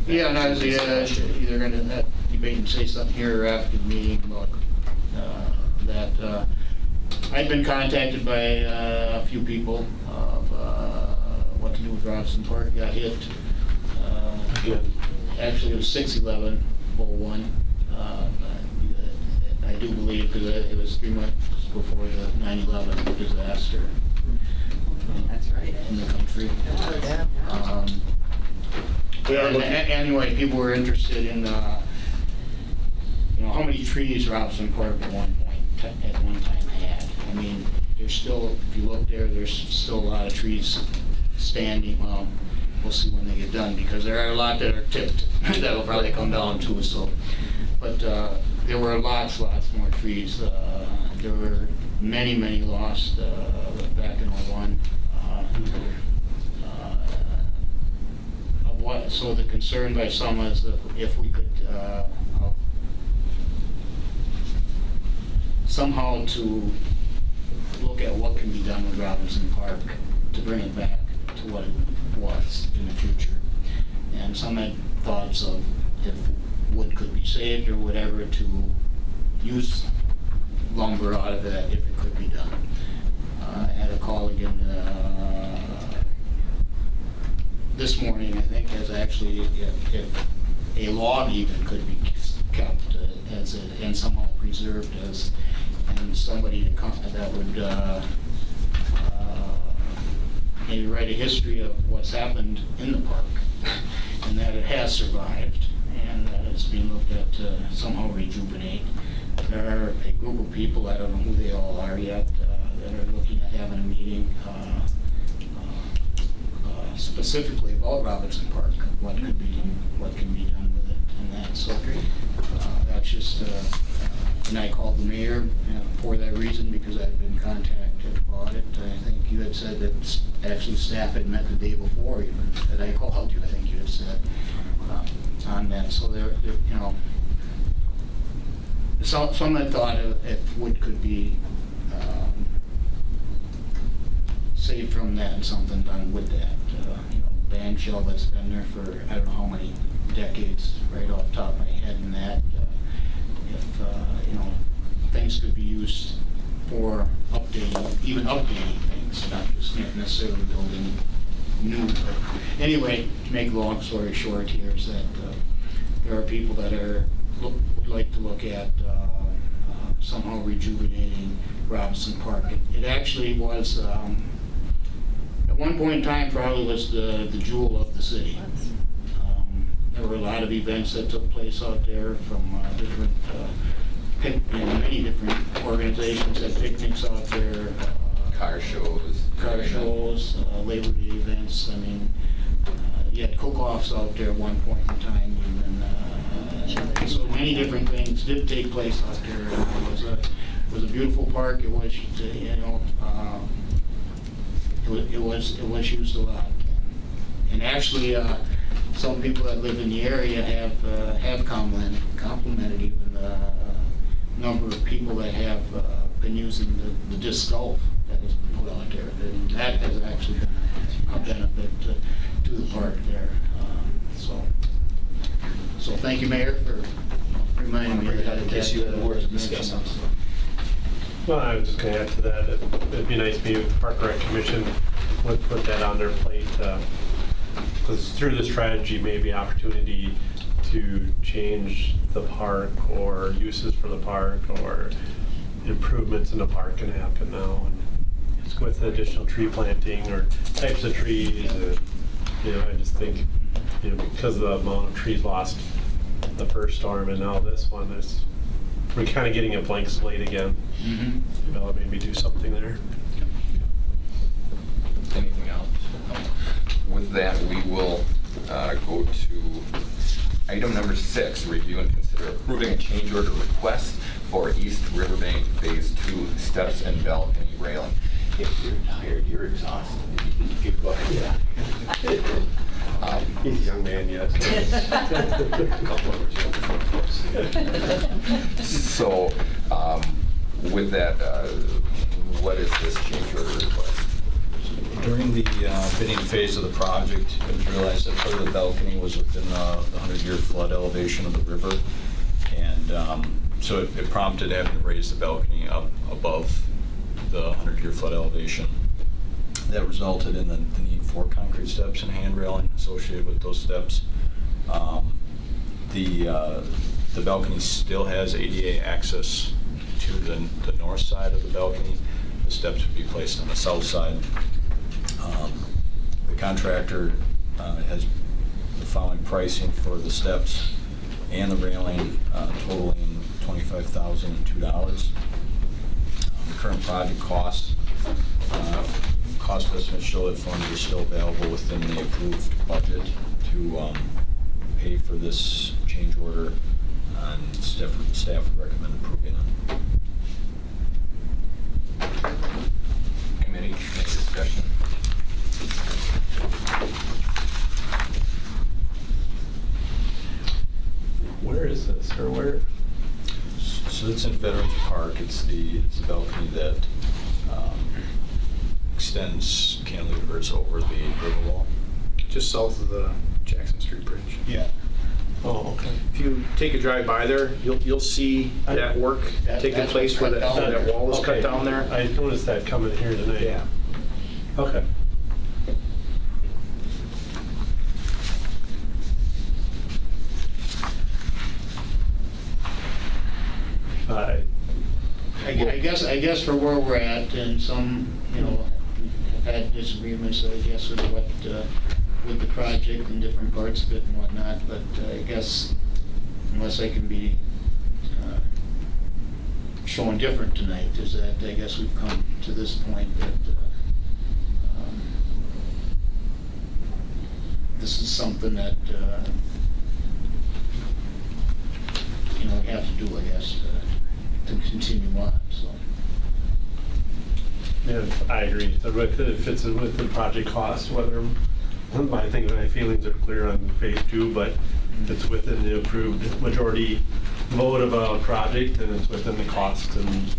Yeah, and I was either going to debate and say something here after the meeting about that. I've been contacted by a few people of what to do with Robinson Park. Got hit. Actually, it was 6/11/01. I do believe because it was 3 months before the 9/11 disaster. That's right. In the country. Anyway, people were interested in, you know, how many trees Robinson Park at one time had. I mean, there's still, if you look there, there's still a lot of trees standing. Well, we'll see when they get done because there are a lot that are tipped that'll probably come down too. So, but there were lots more trees. There were many lost back in '01. So the concern by some is that if we could somehow to look at what can be done with Robinson Park to bring it back to what it was in the future. And some had thoughts of if wood could be saved or whatever to use lumber out of it if it could be done. I had a call again this morning, I think, as actually if a log even could be kept as and somehow preserved as, and somebody that would maybe write a history of what's happened in the park and that it has survived and that it's being looked at to somehow rejuvenate. There are a group of people, I don't know who they all are yet, that are looking at having a meeting specifically about Robinson Park, what can be done with it and that. So that's just, and I called the mayor for that reason because I've been contacted about it. I think you had said that actually staff had met the day before even that I called you. I think you had said on that. So there, you know, some had thought if wood could be saved from that and something done with that. You know, band shell that's been there for I don't know how many decades, right off the top of my head, and that if you know, things could be used for even updating things, not just necessarily building new. But anyway, to make a long story short here is that there are people that would like to look at somehow rejuvenating Robinson Park. It actually was at one point in time probably was the jewel of the city. There were a lot of events that took place out there from different, many different organizations had picnics out there. Car shows, Labor Day events. I mean, you had cook-offs out there at one point in time. Even, so many different things did take place out there. It was a beautiful park. It was, you know, it was used a lot. And actually, some people that live in the area have complimented even the number of people that have been using the disc golf that has been put out there. And that has actually been a benefit to the park there. So thank you, Mayor, for reminding me that in case you had more to discuss on. Well, I was just going to add to that. It'd be nice maybe if the Park and Rec Commission would put that on their plate. Because through this strategy, maybe opportunity to change the park or uses for the park or improvements in the park can happen now. And with additional tree planting or types of trees. And, I just think, because of the amount of trees lost the first storm and now this one, we're kind of getting a blank slate again. Maybe do something there. Anything else? With that, we will go to item number 6, review and consider approving a change order request for East Riverbank Phase 2 steps and balcony railing. If you're tired, you're exhausted, you can get going. Yeah. He's a young man, yes. So, with that, what is this change order request? During the bidding phase of the project, it was realized that part of the balcony was within the 100-year flood elevation of the river. And so it prompted having to raise the balcony up above the 100-year flood elevation. That resulted in the need for concrete steps and hand railing associated with those steps. The balcony still has ADA access to the north side of the balcony. The steps would be placed on the south side. The contractor has the following pricing for the steps and the railing, totaling $25,002. The current project cost estimates show that funds are still available within the approved budget to pay for this change order, and staff would recommend approving it. Committee, any discussion? Where is this, or where? So it's in Veterans Park. It's the balcony that extends cantilevers over the river wall. Just south of the Jackson Street Bridge. Yeah. Oh, okay. If you take a drive by there, you'll see that work taking That's place where cut down that there. wall is cut Okay. down there. I noticed that coming here tonight. Yeah. Okay. I guess for where we're at, and some, have had disagreements, I guess, with with the project and different parts of it and whatnot, but I guess unless I can be showing different tonight, is that I guess we've come to this point that this is something that we have to do, I guess, to continue on, so. Yeah, I agree. So if it's with the project cost, whether, I think my feelings are clear on phase 2, but it's within the approved majority vote of a project and it's within the cost, and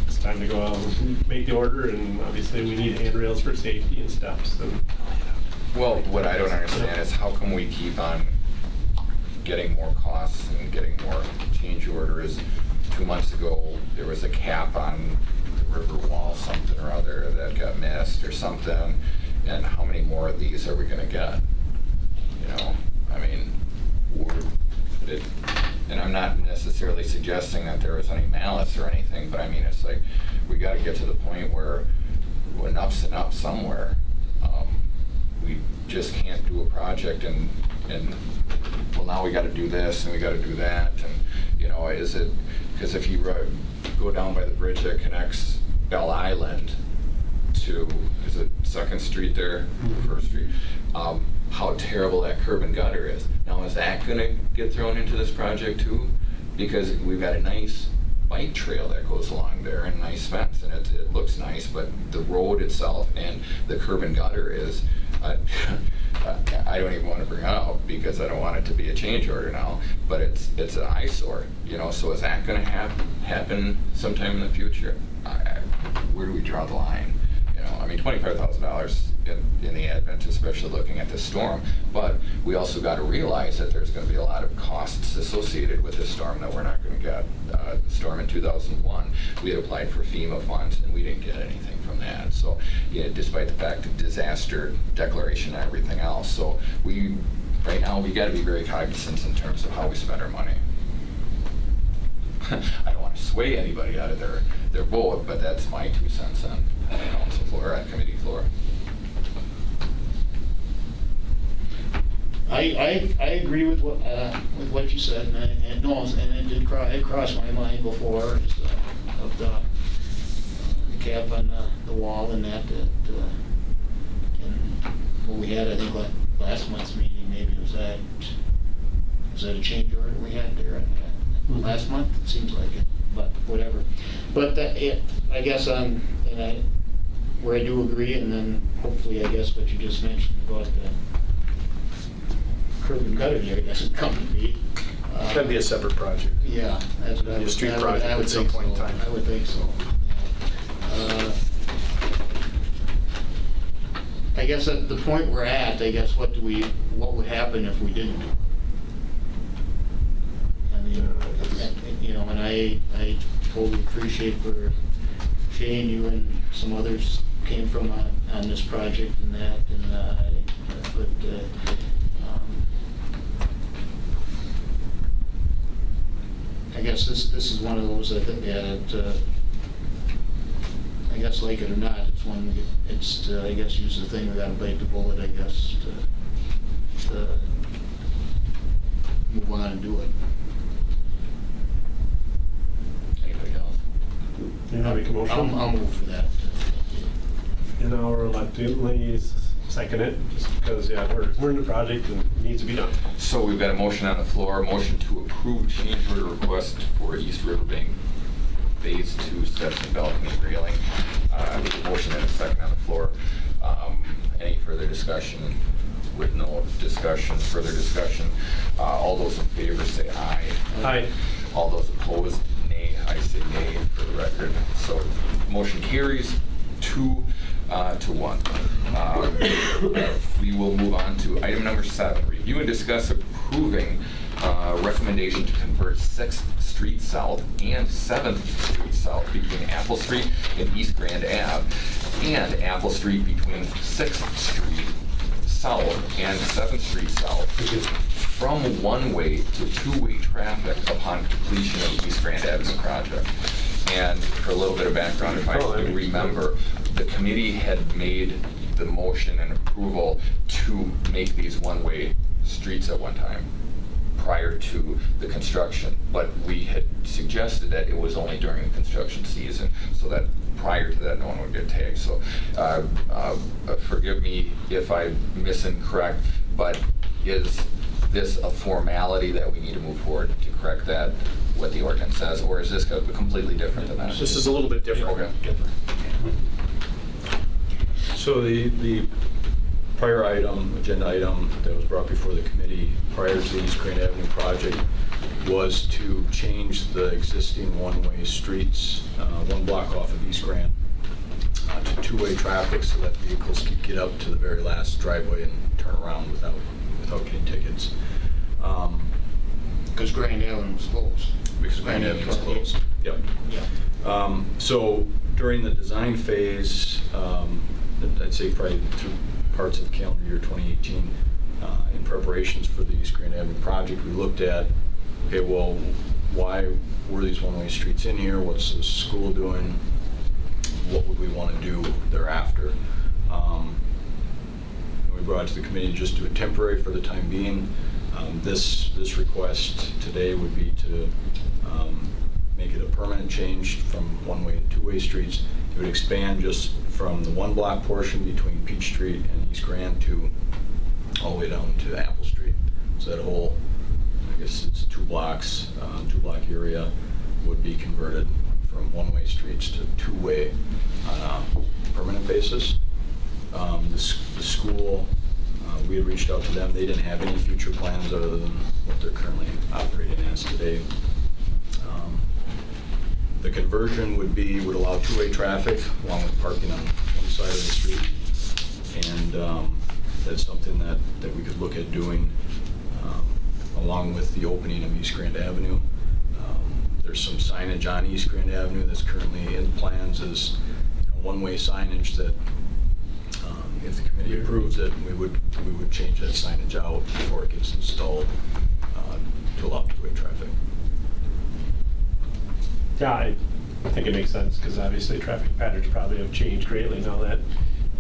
it's time to go out and make the order, and obviously we need handrails for safety and steps. And Well, what I don't understand is how come we keep on getting more costs and getting more change orders? 2 months ago, there was a cap on the river wall, something or other, that got missed or something, and how many more of these are we gonna get? I mean, and I'm not necessarily suggesting that there was any malice or anything, but I mean, it's like, we gotta get to the point where enough's enough somewhere. We just can't do a project and well, now we gotta do this and we gotta do that, and, is it, because if you go down by the bridge that connects Bell Island to, is it 2nd Street there, 1st Street? How terrible that curb and gutter is. Now, is that gonna get thrown into this project too? Because we've got a nice bike trail that goes along there and nice fence, and it looks nice, but the road itself and the curb and gutter is, I don't even want to bring it up because I don't want it to be a change order now, but it's an eyesore, you know, so is that going to happen sometime in the future? Where do we draw the line? You know, I mean, $25,000 in the advent, especially looking at this storm, but we also got to realize that there's going to be a lot of costs associated with this storm that we're not going to get. The storm in 2001, we had applied for FEMA funds and we didn't get anything from that. So, yeah, despite the fact of disaster declaration and everything else, so right now we got to be very cognizant in terms of how we spend our money. I don't want to sway anybody out of their vote, but that's my 2 cents on council floor, on committee floor. I agree with what you said, and it did cross my mind before, is, of the cap on the wall and that, and what we had, I think, last month's meeting, maybe was that a change order we had there last month? It seems like it, but whatever. But I guess where I do agree, and then hopefully, I guess what you just mentioned about the curb and gutter there doesn't come to be. That'd be a separate project. Yeah, that's what I Be a would, street I would, project I would at some think point in so. time. I would think so. Yeah. I guess at the point we're at, I guess what would happen if we didn't? I mean, you know, and I totally appreciate where Shane, you and some others came from on this project and that, but I guess this is one of those that I guess, like it or not, it's one. It's to, I guess, use the thing. We got to bite the bullet, I guess, to move on and do it. Anybody else? You want to make a motion? I'll move for that. And I'll reluctantly second it, just because, yeah, we're in the project and it needs to be done. So we've got a motion on the floor, a motion to approve change order request for East Riverbank Phase 2 steps and balcony railing. Motion and a second on the floor. Any further discussion? With no further discussion, all those in favor say aye. Aye. All those opposed, nay. I say nay for the record. So motion carries 2 to 1. We will move on to item number 7. Review and discuss approving recommendation to convert 6th Street South and 7th Street South between Apple Street and East Grand Ave, and Apple Street between 6th Street South and 7th Street South from one-way to two-way traffic upon completion of the East Grand Avenue project. And for a little bit of background, if I can remember, the committee had made the motion and approval to make these one-way streets at one time prior to the construction, but we had suggested that it was only during the construction season, so that prior to that no one would get tagged. So forgive me if I'm incorrect, but is this a formality that we need to move forward to correct that, what the ordinance says, or is this completely different than that? This is a little bit different. Okay. So the prior item, agenda item that was brought before the committee prior to the East Grand Avenue project was to change the existing one-way streets, 1 block off of East Grand, to two-way traffic so that vehicles could get up to the very last driveway and turn around without getting tickets. Because Grand Avenue was closed. Because Grand Avenue was closed. Yep. Yeah. So during the design phase, I'd say probably through parts of calendar year 2018, in preparations for the East Grand Avenue project, we looked at, okay, well, why were these one-way streets in here? What's the school doing? What would we want to do thereafter? We brought it to the committee just do it temporary for the time being. This request today would be to make it a permanent change from one-way to two-way streets. It would expand just from the 1 block portion between Peach Street and East Grand to all the way down to Apple Street. So that whole, I guess it's 2 blocks, 2 block area. would be converted from one-way streets to two-way on a permanent basis. The school, we had reached out to them. They didn't have any future plans other than what they're currently operating as today. The conversion would allow two-way traffic along with parking on one side of the street. And that's something that we could look at doing along with the opening of East Grand Avenue. There's some signage on East Grand Avenue that's currently in plans as one-way signage that if the committee approves it, we would change that signage out before it gets installed to allow two-way traffic. Yeah, I think it makes sense because obviously traffic patterns probably have changed greatly now that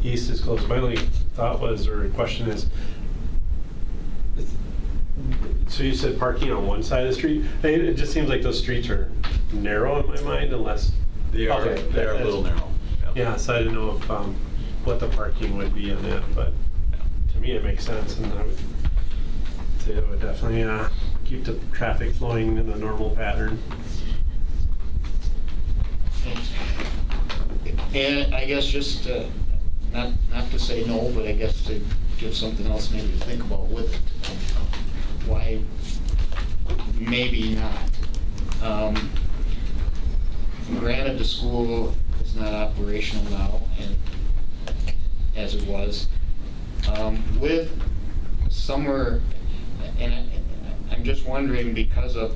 east is closed. My only thought was, or question is, so you said parking on one side of the street? It just seems like those streets are narrow in my mind unless... They are a little narrow. Yeah, so I didn't know if, what the parking would be in that, but to me it makes sense, and I would say it would definitely keep the traffic flowing in a normal pattern. And I guess just not to say no, but I guess to give something else maybe to think about with it. Why maybe not? Granted, the school is not operational now, and as it was. With somewhere, and I'm just wondering because of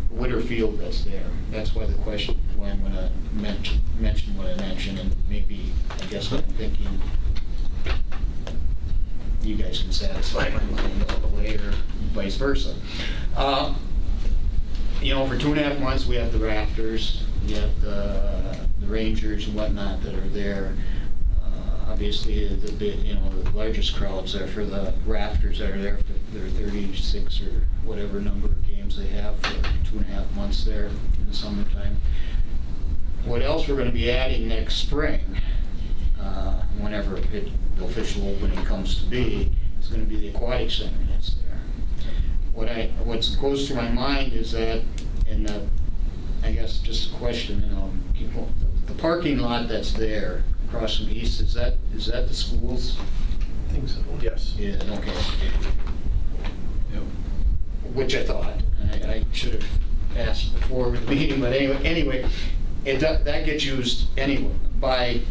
Whitterfield that's there. That's why the question, why I'm gonna mention what I mentioned, and maybe, I guess what I'm thinking, you guys can satisfy my mind all the way, or vice versa. You know, for 2.5 months, we have the rafters, we have the Rangers and whatnot that are there. Obviously, the largest crowds are for the rafters that are there for their 36 or whatever number of games they have for 2.5 months there in the summertime. What else we're going to be adding next spring, whenever the official opening comes to be, is going to be the aquatic center that's there. What goes through my mind is that, I guess just a question, the parking lot that's there across from east, is that the schools? I think so. Yes. Yeah, okay. Yep. Which I thought, I should have asked before the meeting, but anyway, that gets used anyway by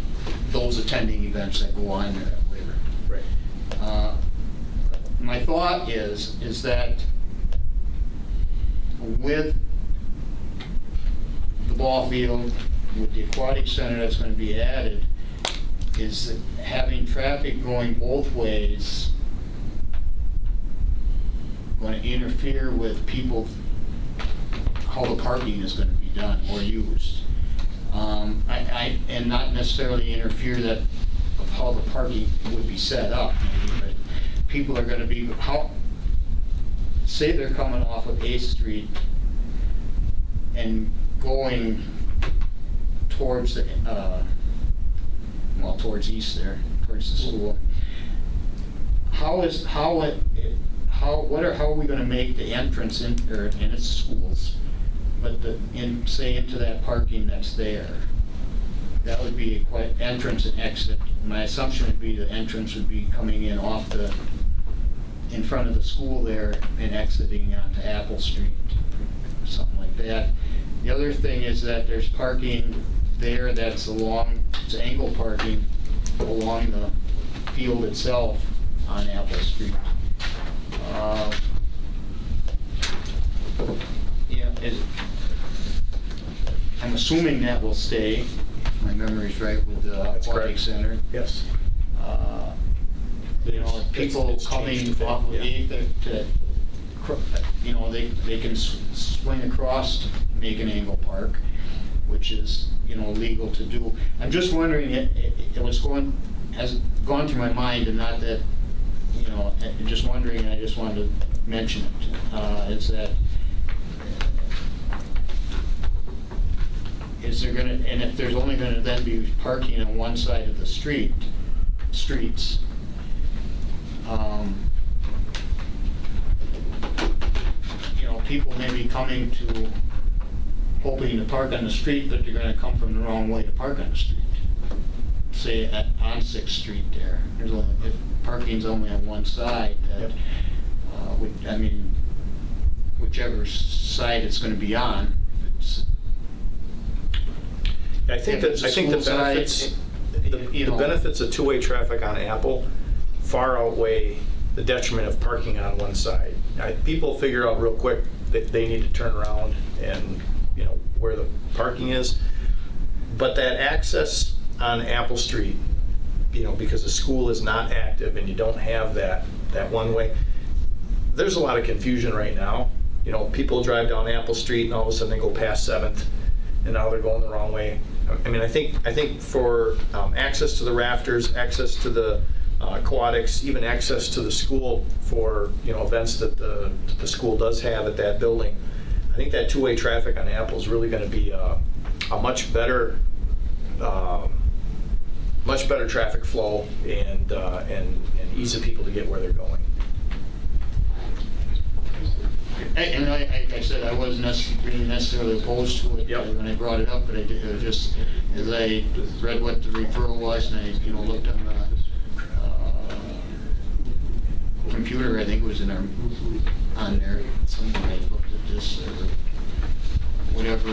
those attending events that go on there later. Right. My thought is that with the ball field, with the aquatic center that's going to be added, is that having traffic going both ways going to interfere with people, how the parking is going to be done or used. And not necessarily interfere of how the parking would be set up, maybe, but people are going to be, say they're coming off of 8th Street and going towards the, towards east there, towards the school. How are we going to make the entrance in, and it's schools, but into that parking that's there? That would be a quite entrance and exit. My assumption would be the entrance would be coming in in front of the school there and exiting onto Apple Street, something like that. The other thing is that there's parking there that's it's angle parking along the field itself on Apple Street. I'm assuming that will stay, if my memory's right, with the aquatic center. Yes. People coming off of 8th, they can swing across to make an angle park, which is, legal to do. I'm just wondering, has gone through my mind, and not that, just wondering, and I just wanted to mention it, is that, and if there's only going to then be parking on one side of the streets, people may be coming to hoping to park on the street, but they're gonna come from the wrong way to park on the street. Say on 6th Street there, there's only, if parking's only on one side, that, I mean, whichever side it's gonna be on, if it's. I think If it's a the school side, benefits, you the know. benefits of two-way traffic on Apple far outweigh the detriment of parking on one side. People figure out real quick that they need to turn around and, you know, where the parking is. But that access on Apple Street, you know, because the school is not active and you don't have that one way, there's a lot of confusion right now. You know, people drive down Apple Street and all of a sudden they go past 7th and now they're going the wrong way. I mean, I think for access to the rafters, access to the aquatics, even access to the school for, you know, events that the school does have at that building, I think that two-way traffic on Apple is really going to be a much better traffic flow and ease of people to get where they're going. And like I said, I wasn't really necessarily opposed to it when I brought it up, but it was just, as I read what the referral was and I, you know, looked on the computer, I think it was on there, somewhere I looked at this or whatever,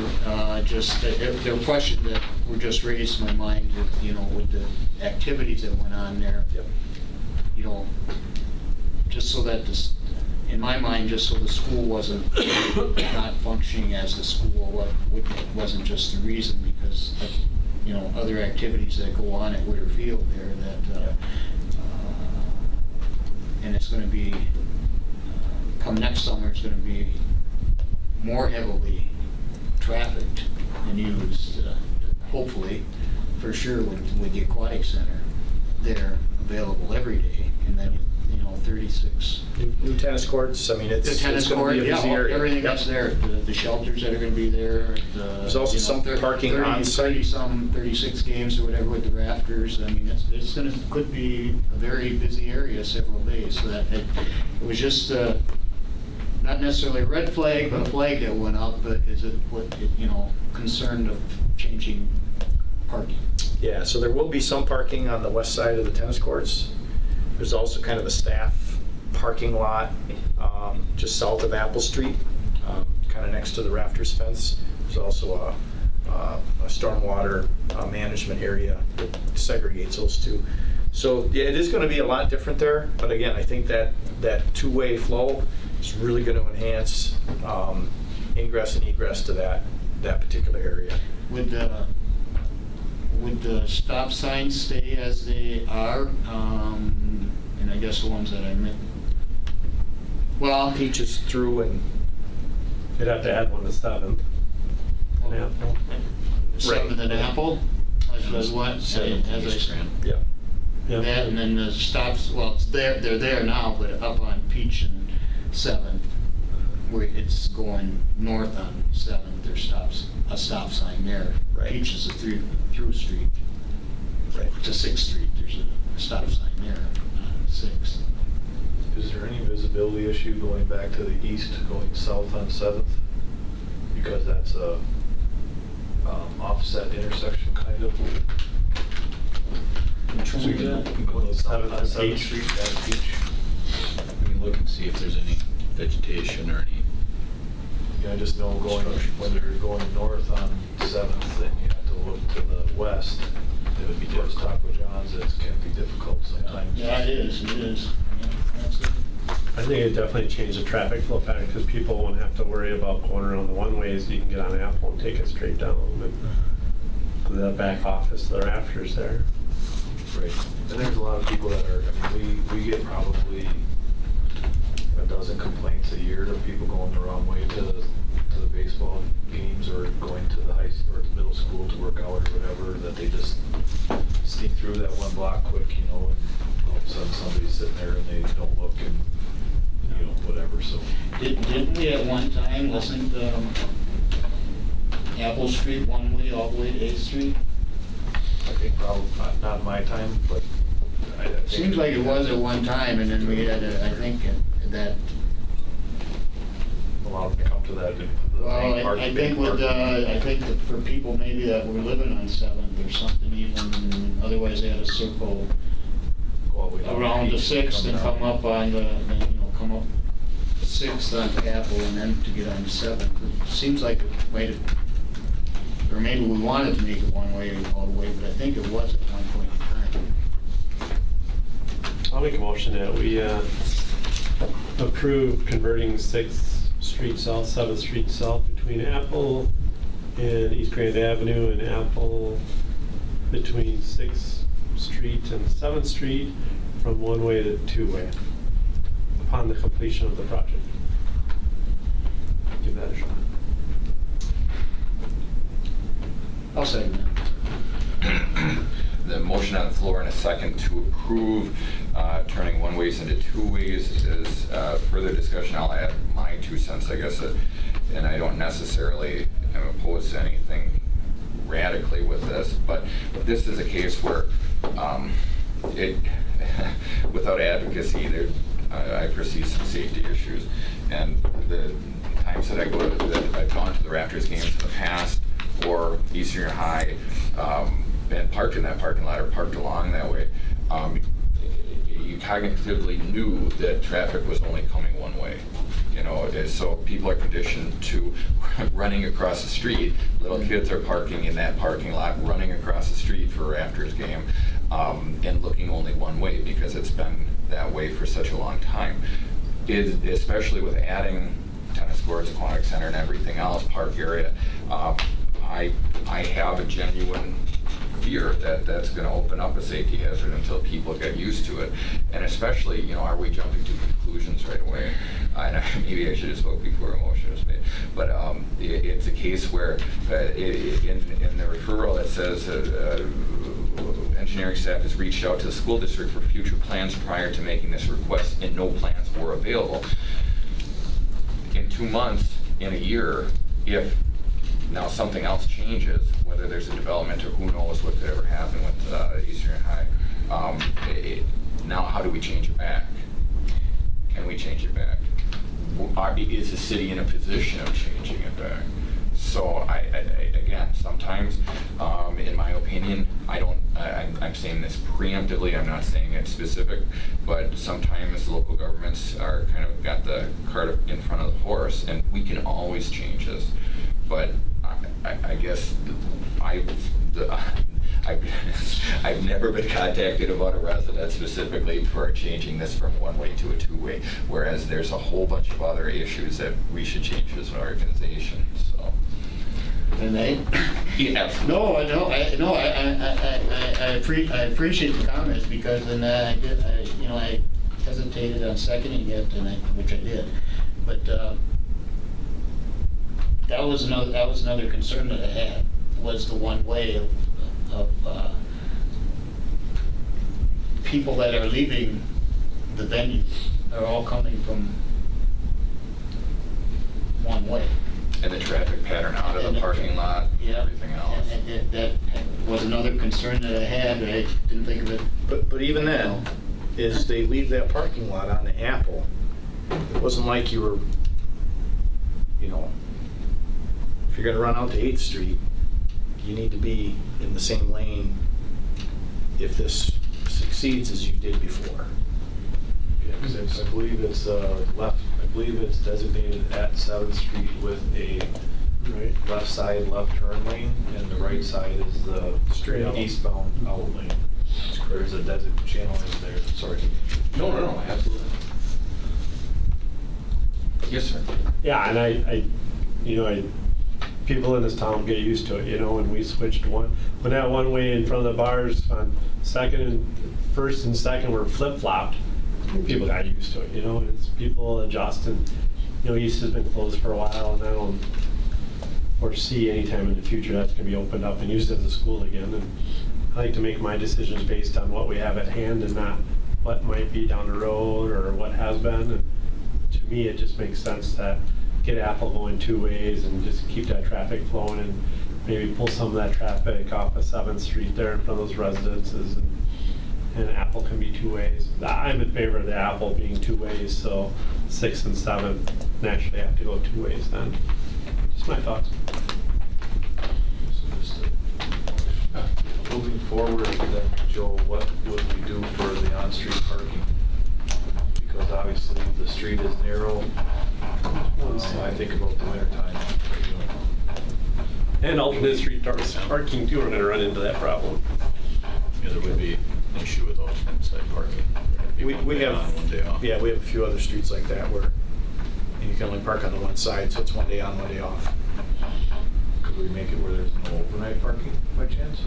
just, there were questions that were just raised in my mind with, you know, with the activities that went on there. You know, just so that this, in my mind, just so the school wasn't not functioning as the school, wasn't just the reason, because of, you know, other activities that go on at Witter Field there that, and it's going to be, come next summer, it's going to be more heavily trafficked and used, hopefully, for sure, with the aquatic center there available every day, and then, you know, 36. New tennis courts, I mean, it's The tennis going court, to be a busy area. everything that's there, the shelters that are going to be there. There's also some parking on site. 36 games or whatever with the rafters. I mean, it's going to, could be a very busy area several days. So that it was just not necessarily a red flag, but a flag that went up. But is it what you know, concerned of changing parking? Yeah, so there will be some parking on the west side of the tennis courts. There's also kind of a staff parking lot just south of Apple Street, kind of next to the rafters fence. There's also a stormwater management area that segregates those two. So yeah, it is going to be a lot different there. But again, I think that two-way flow is really going to enhance ingress and egress to that particular area. Would the stop signs stay as they are? And I guess the ones that I meant. Well, Peaches through and You'd have to add one to 7th. On Apple. 7th and Apple, as what? As I yeah. that, and then the stops. Well, they're there now, but up on Peach and 7th, where it's going north on 7th, there's a stop sign there. Right. Peach is a through street. Right. To 6th Street, there's a stop sign there on 6th. Is there any visibility issue going back to the east, going south on 7th? Because that's a offset intersection, kind of. Which one is that? Going south on 7th 7th Peach. Street and Peach. We can look and see if there's any vegetation or any. Yeah, I just know when you're going north on 7th, then you have to look to the west. It would be Towards difficult. Taco John's, it can be difficult sometimes. Yeah, it is. Yeah, that's it. I think it definitely changed the traffic flow pattern because people won't have to worry about going around the one-ways. You can get on Apple and take it straight down. And the back office, the rafters there. Right. And there's a lot of people that are, I mean, we get probably a dozen complaints a year of people going the wrong way to the baseball games or going to the or the middle school to work out or whatever, that they just sneak through that one block quick, you know, and all of a sudden somebody's sitting there and they don't look and, you know, whatever, so. Didn't we at one time listen to Apple Street one way all the way to 8th Street? I think probably, not in my time, but I think. Seems like it was at one time, and then we had, I think, that, allow them to come to that. Well, I think with, I think that for people maybe that were living on 7th or something even, otherwise they had to circle around the 6th and come up on the, come up 6th on Apple and then to get on the 7th. It seems like it might have, or maybe we wanted to make it one way all the way, but I think it was at one point in time. I'll make a motion that we approve converting 6th Street South, 7th Street South between Apple and East Grand Avenue and Apple between 6th Street and 7th Street from one-way to two-way upon the completion of the project. Give that a shot. I'll second that. The motion on the floor in a second to approve turning one ways into two ways is further discussion. I'll add my 2 cents, I guess, and I don't necessarily am opposed to anything radically with this, but this is a case where without advocacy, I perceive some safety issues, and the times that I've gone to the Raptors games in the past or Eastern High, been parked in that parking lot or parked along that way, you cognitively knew that traffic was only coming one way. So people are conditioned to running across the street. Little kids are parking in that parking lot, running across the street for a Raptors game, and looking only one way because it's been that way for such a long time. Especially with adding tennis courts, aquatic center, and everything else, park area, I have a genuine fear that that's going to open up a safety hazard until people get used to it. And especially, are we jumping to conclusions right away? And maybe I should have spoke before a motion was made. But it's a case where in the referral it says engineering staff has reached out to the school district for future plans prior to making this request, and no plans were available. In 2 months, in a year, if now something else changes, whether there's a development or who knows what could ever happen with Eastern High, now how do we change it back? Can we change it back? Is the city in a position of changing it back? So again, sometimes, in my opinion, I'm saying this preemptively, I'm not saying it's specific, but sometimes local governments are kind of got the cart in front of the horse, and we can always change this. But I guess I've never been contacted about a resident specifically for changing this from one-way to a two-way, whereas there's a whole bunch of other issues that we should change as an organization. So. And Yeah. No, I appreciate the comments because then I hesitated on seconding it, which I did, but that was another concern that I had, was the one way of people that are leaving the venue are all coming from one way. And the traffic pattern out of the parking lot, Yeah. everything else. And that was another concern that I had, but I didn't think of it. But even then, is they leave that parking lot on the Apple. It wasn't like you were, if you're gonna run out to 8th Street, you need to be in the same lane if this succeeds as you did before. Yeah, because I believe it's left. I believe it's designated at 7th Street with a left side left turn lane, and the right side is the straight eastbound out lane. There's a designated channel in there. Sorry. No, absolutely. Yes, sir. Yeah, and I people in this town get used to it, when we switched when that one way in front of the bars on first and second were flip-flopped, people got used to it, and it's people adjust, and, East has been closed for a while, and I don't foresee any time in the future that's gonna be opened up and used as a school again, and I like to make my decisions based on what we have at hand and not what might be down the road or what has been, and to me, it just makes sense to get Apple going two ways and just keep that traffic flowing and maybe pull some of that traffic off of 7th Street there in front of those residences and and Apple can be 2 ways. I'm in favor of the Apple being 2 ways, so 6th and 7th naturally have to go 2 ways then. Just my thoughts. So just moving forward, then, Joe, what would we do for the on-street parking? Because obviously the street is narrow. I think about the winter time. And alternate street parking too, we're gonna run into that problem. Yeah, there would be an issue with alternate side parking. We On, one day off. have, yeah, we have a few other streets like that where you can only park on the one side, so it's one day on, one day off. Could we make it where there's no overnight parking by chance?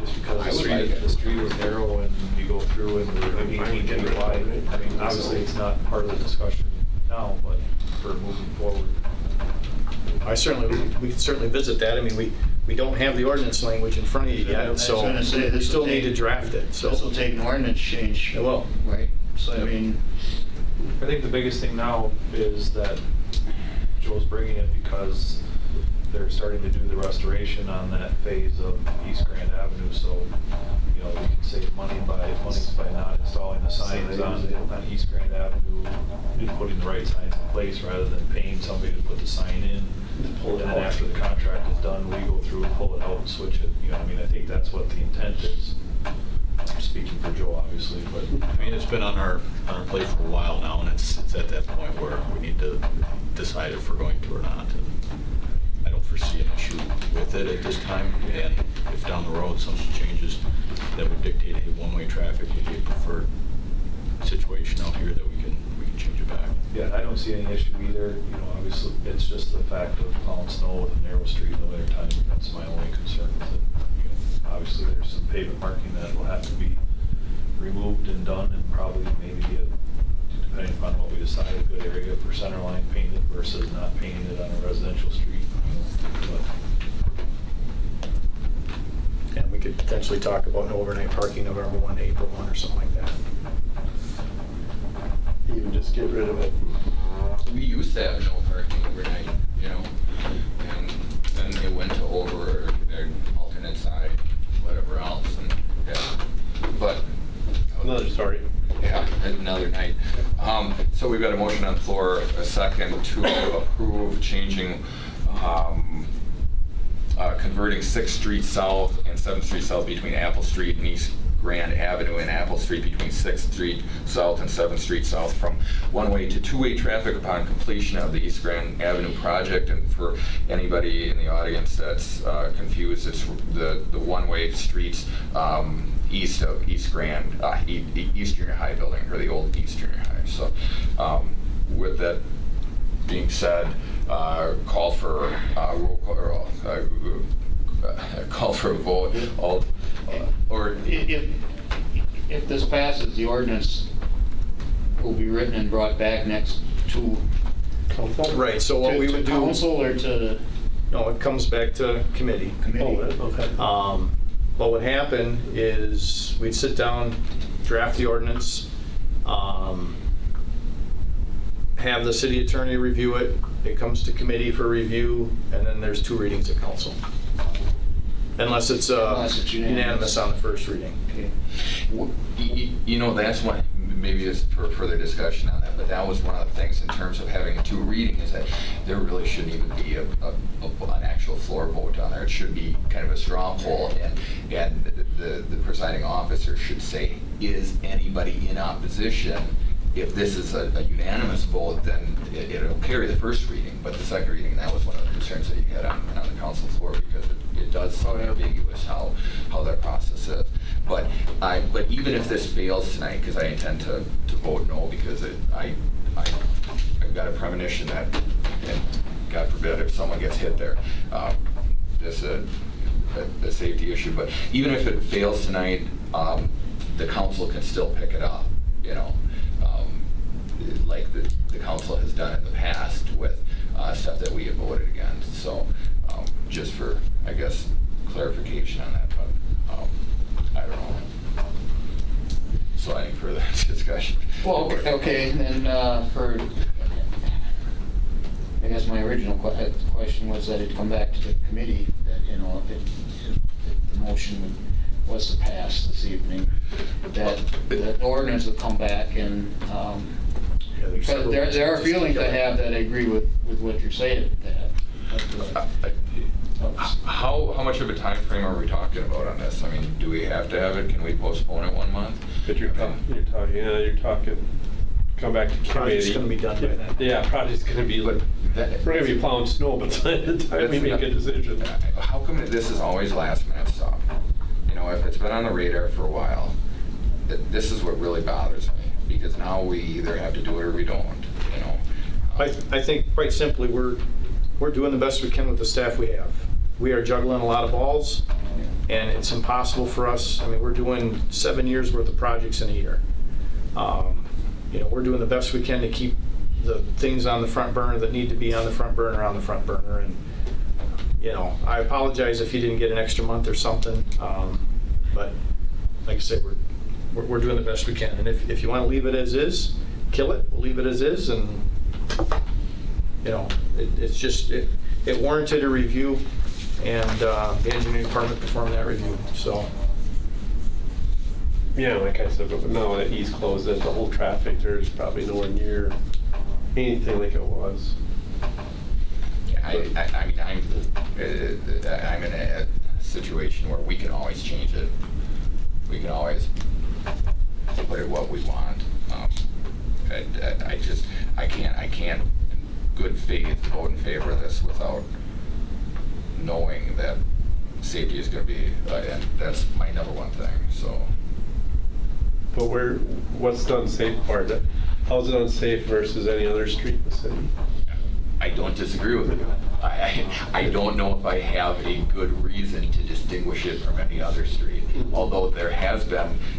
Just because the street is narrow and you go through and we're 18 feet wide. I mean, obviously it's not part of the discussion now, but for moving forward. We can certainly visit that. I mean, we don't have the ordinance language in front of you I yet, was so gonna say, we this still will need to take- draft it, so. This will take an ordinance change. It will. Right, so I mean, I think the biggest thing now is that Joe's bringing it because they're starting to do the restoration on that phase of East Grand Avenue, so, you know, we can save money by not installing the signs on East Grand Avenue, and putting the right signs in place rather than paying somebody to put the sign in. And then after the contract is done, we go through and pull it out and switch it, you know, I mean, I think that's what the intent is. I'm speaking for Joe, obviously, but. I mean, it's been on our plate for a while now, and it's at that point where we need to decide if we're going to or not. And I don't foresee an issue with it at this time, and if down the road something changes that would dictate, hey, one-way traffic would be a preferred situation out here, that we can change it back. Yeah, I don't see any issue either, you know, obviously, it's just the fact of plowing snow with a narrow street in the winter time, that's my only concern with it. You know, obviously, there's some pavement marking that will have to be removed and done, and probably maybe, depending upon what we decide, a good area for center line painted versus not painting it on a residential street. And we could potentially talk about no overnight parking November 1 to April 1 or something like that. Even just get rid of it. We used to have no parking overnight, you know, and then it went to over their alternate side, whatever else, and, yeah. But. Another story. Yeah, another night. So we've got a motion on the floor, a second, to approve changing, converting 6th Street South and 7th Street South between Apple Street and East Grand Avenue, and Apple Street between 6th Street South and 7th Street South from one-way to two-way traffic upon completion of the East Grand Avenue project. And for anybody in the audience that's confused, it's the one-way streets east of East Grand, East Junior High building, or the old East Junior High. So with that being said, call for roll call, or, call for a vote. Or if this passes, the ordinance will be written and brought back next to. Right, so what we would do. To council or to? No, it comes back to committee. Committee. Okay. What would happen is we'd sit down, draft the ordinance, have the city attorney review it, it comes to committee for review, and then there's 2 readings at council. Unless it's unanimous on the first reading. Okay. You know, that's one, maybe it's for further discussion on that, but that was one of the things in terms of having 2 readings, is that there really shouldn't even be an actual floor vote on there. It should be kind of a straw poll, and the presiding officer should say, is anybody in opposition? If this is a unanimous vote, then it'll carry the first reading, but the second reading, that was one of the concerns that you had on the council floor, because it does sound ambiguous how that process is. But even if this fails tonight, because I intend to vote no, because I've got a premonition that, and God forbid if someone gets hit there, this is a safety issue. But even if it fails tonight, the council can still pick it up, you know. Like the council has done in the past with stuff that we have voted against. So just for, I guess, clarification on that, but I don't know. So any further discussion? Well, okay, then for, I guess my original question was that it'd come back to the committee, that, you know, if the motion would was to pass this evening, that the ordinance will come back and, because there are feelings I have that I agree with what you're saying, that. How much of a time frame are we talking about on this? I mean, do we have to have it? Can we postpone it 1 month? But you're talking, come back to committee. Project's gonna be done by then. Yeah, project's gonna be, we're gonna be plowing snow, but by the time we make a decision. How come this is always last minute stuff? You know, if it's been on the radar for a while, this is what really bothers me, because now we either have to do it or we don't, you know? I think quite simply, we're doing the best we can with the staff we have. We are juggling a lot of balls, and it's impossible for us. I mean, we're doing 7 years worth of projects in a year. You know, we're doing the best we can to keep the things on the front burner that need to be on the front burner on the front burner. And, you know, I apologize if you didn't get an extra month or something, but like I said, we're doing the best we can. And if you want to leave it as is, kill it, we'll leave it as is, and you know, it's just, it warranted a review, and the engineering department performed that review, so. Yeah, like I said, but now that East closed it, the whole traffic there's probably nowhere near anything like it was. Yeah, I mean, I'm in a situation where we can always change it. We can always put it what we want. I can't in good faith vote in favor of this without knowing that safety is going to be, and that's my number one thing, so. But what's the unsafe part? How's it unsafe versus any other street in the city? I don't disagree with you. I don't know if I have a good reason to distinguish it from any other street. Although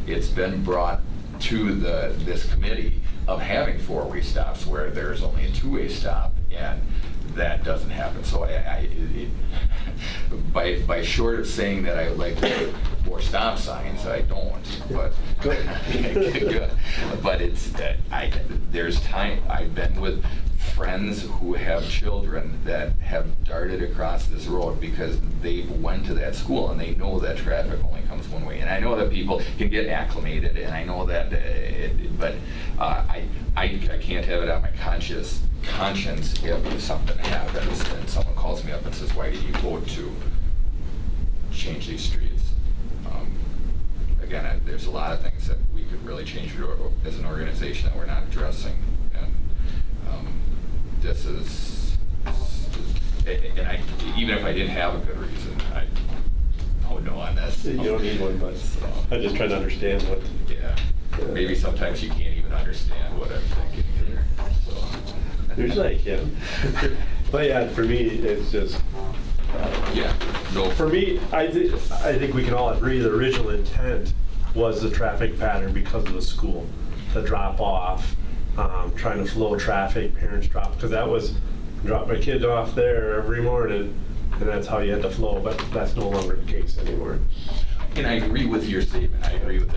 it's been brought to this committee of having 4-way stops where there's only a 2-way stop, and that doesn't happen. So by short of saying that I would like more stop signs, I don't. But good. But there's time. I've been with friends who have children that have darted across this road because they went to that school and they know that traffic only comes one way. And I know that people can get acclimated, and I know that, but I can't have it on my conscience if something happens and someone calls me up and says, "Why did you vote to change these streets?" Again, there's a lot of things that we could really change as an organization that we're not addressing. And this is, and even if I didn't have a good reason, I don't know on this. You don't need one, but I'm just trying to understand what. Yeah, maybe sometimes you can't even understand what I'm thinking either. So. Usually I can. But yeah, for me, it's just. Yeah. No. For me, I think we can all agree the original intent was the traffic pattern because of the school, the drop off, trying to flow traffic, parents drop, because that was drop my kids off there every morning, and that's how you had to flow. But that's no longer the case anymore. And I agree with your statement. I agree with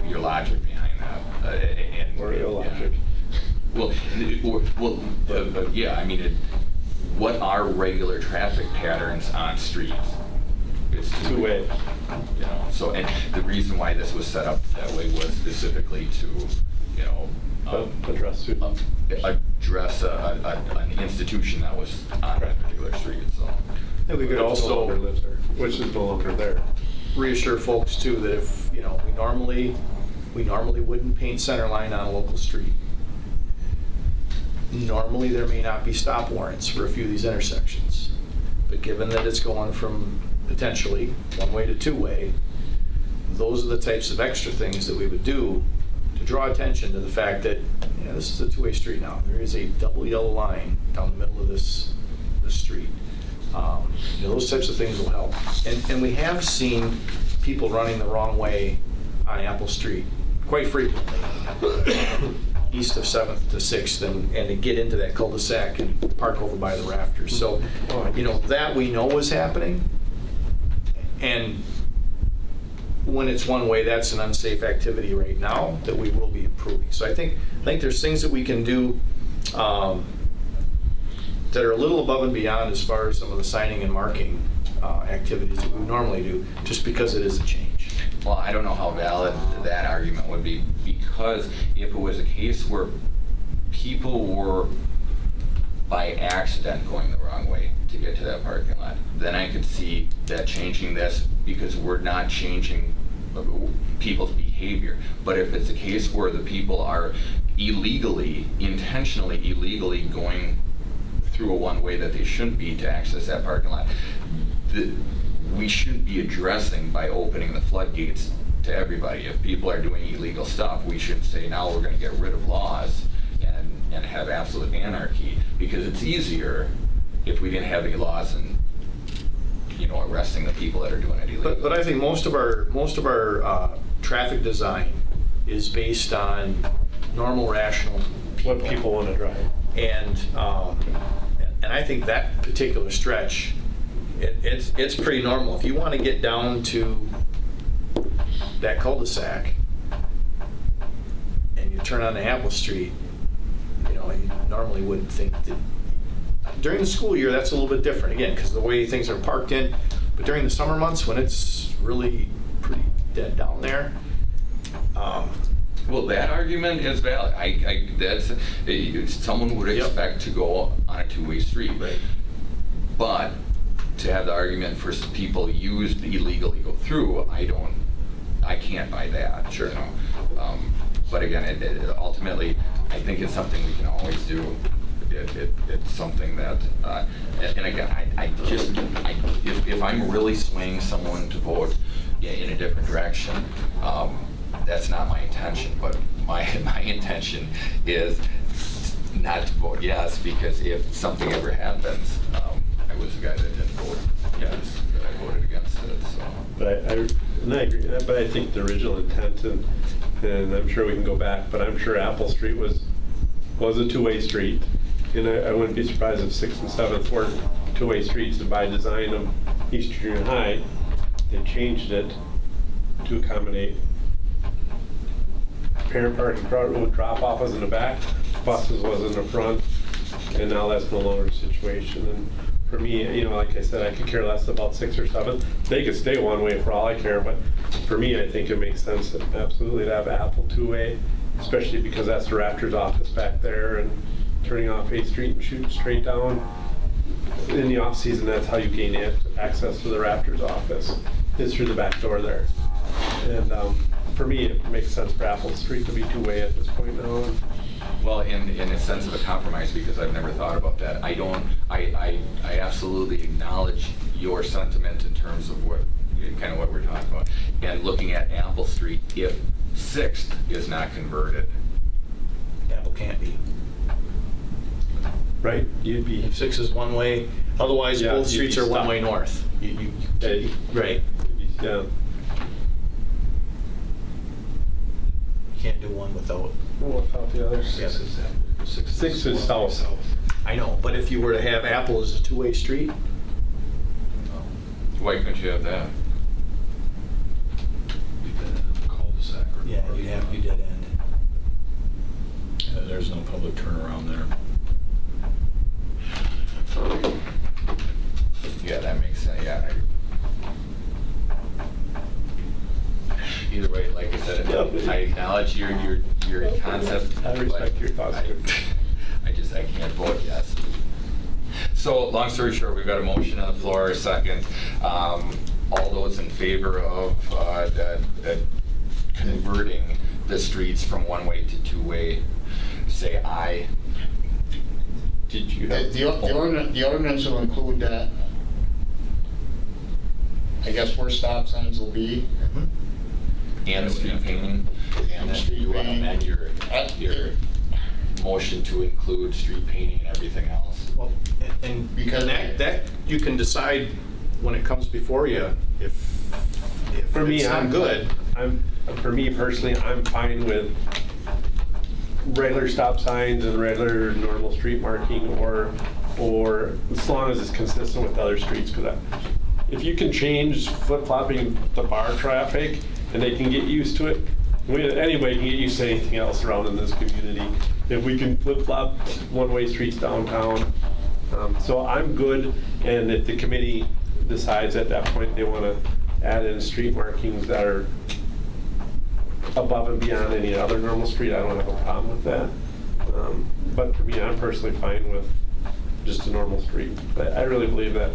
your logic behind that. Or your logic. Yeah. I mean, what are regular traffic patterns on streets? It's two-way. You know. So, and the reason why this was set up that way was specifically to, you know, address an institution that was on that particular street. So. And we could also lives there, which is no longer there. Reassure folks too that if, you know, we normally wouldn't paint center line on a local street. Normally there may not be stop warrants for a few of these intersections, but given that it's going from potentially 1-way to 2-way, those are the types of extra things that we would do to draw attention to the fact that, you know, this is a 2-way street now. There is a double yellow line down the middle of this street. You know, those types of things will help. And we have seen people running the wrong way on Apple Street quite frequently, east of 7th to 6th, and to get into that cul-de-sac and park over by the rafters. So, you know, that we know is happening. And when it's one way, that's an unsafe activity right now that we will be improving. So I think there's things that we can do that are a little above and beyond as far as some of the signing and marking activities that we normally do, just because it is a change. Well, I don't know how valid that argument would be, because if it was a case where people were by accident going the wrong way to get to that parking lot, then I could see that changing this, because we're not changing people's behavior. But if it's a case where the people are intentionally illegally going through a one-way that they shouldn't be to access that parking lot, we shouldn't be addressing by opening the floodgates to everybody. If people are doing illegal stuff, we shouldn't say, now we're going to get rid of laws and have absolute anarchy, because it's easier if we didn't have any laws and, you know, arresting the people that are doing it illegally. But I think most of our traffic design is based on normal, rational people. What people want to drive. And I think that particular stretch, it's pretty normal. If you want to get down to that cul-de-sac and you turn on the Apple Street, you know, you normally wouldn't think that. During the school year, that's a little bit different, again, because the way things are parked in. But during the summer months, when it's really pretty dead down there, well, that argument is valid. Someone would expect to go on a two-way street. Right. But to have the argument for people used illegally go through, I can't buy that. Sure. You know? But again, it ultimately, I think it's something we can always do. It's something that, and again, if I'm really swaying someone to vote in a different direction, that's not my intention. But my intention is not to vote yes, because if something ever happens, I was the guy that didn't vote yes, that I voted against it. So. But I agree with that, but I think the original intent, and I'm sure we can go back, but I'm sure Apple Street was a two-way street. And I wouldn't be surprised if 6th and 7th were two-way streets, and by design of East Junior High, they changed it to accommodate parent parking. Drop-off was in the back, buses was in the front, and now that's no longer the situation. And for me, you know, like I said, I could care less about 6th or 7th. They could stay one way for all I care, but for me, I think it makes sense absolutely to have Apple two-way, especially because that's the Raptors office back there, and turning off 8th Street and shooting straight down. In the off season, that's how you gain access to the Raptors office, is through the back door there. And for me, it makes sense for Apple Street to be two-way at this point now. Well, in a sense of a compromise, because I've never thought about that. I absolutely acknowledge your sentiment in terms of what we're talking about. And looking at Apple Street, if 6th is not converted. Apple can't be. Right, you'd be. 6 is one way, otherwise Yeah, both you'd streets be are one stuck. way north. Right. Yeah. You can't do one without. Without the other. Yeah, 6 is south. I know, but if you were to have Apple as a two-way street, Why couldn't you have that? Cul-de-sac. yeah, you'd have, you dead end. There's no public turnaround there. Yeah, that makes sense. Yeah. Either way, like I said, Yeah. I acknowledge your concept. I respect but your thoughts, too. I can't vote yes. So, long story short, we've got a motion on the floor, a second. All those in favor of converting the streets from one-way to two-way, say aye. Did you have? The ordinance will include that, I guess, where stop signs will be. And the street painting? And the street You want to painting. amend your motion to include street painting and everything else? Well, and Because- that you can decide when it comes before you, if For me, it's not good. For me personally, I'm fine with regular stop signs and regular normal street marking, or as long as it's consistent with other streets. Because if you can change flip-flopping the bar traffic and they can get used to it, anybody can get used to anything else around in this community. If we can flip-flop one-way streets downtown. So I'm good, and if the committee decides at that point they want to add in street markings that are above and beyond any other normal street, I don't have a problem with that. But for me, I'm personally fine with just a normal street. But I really believe that,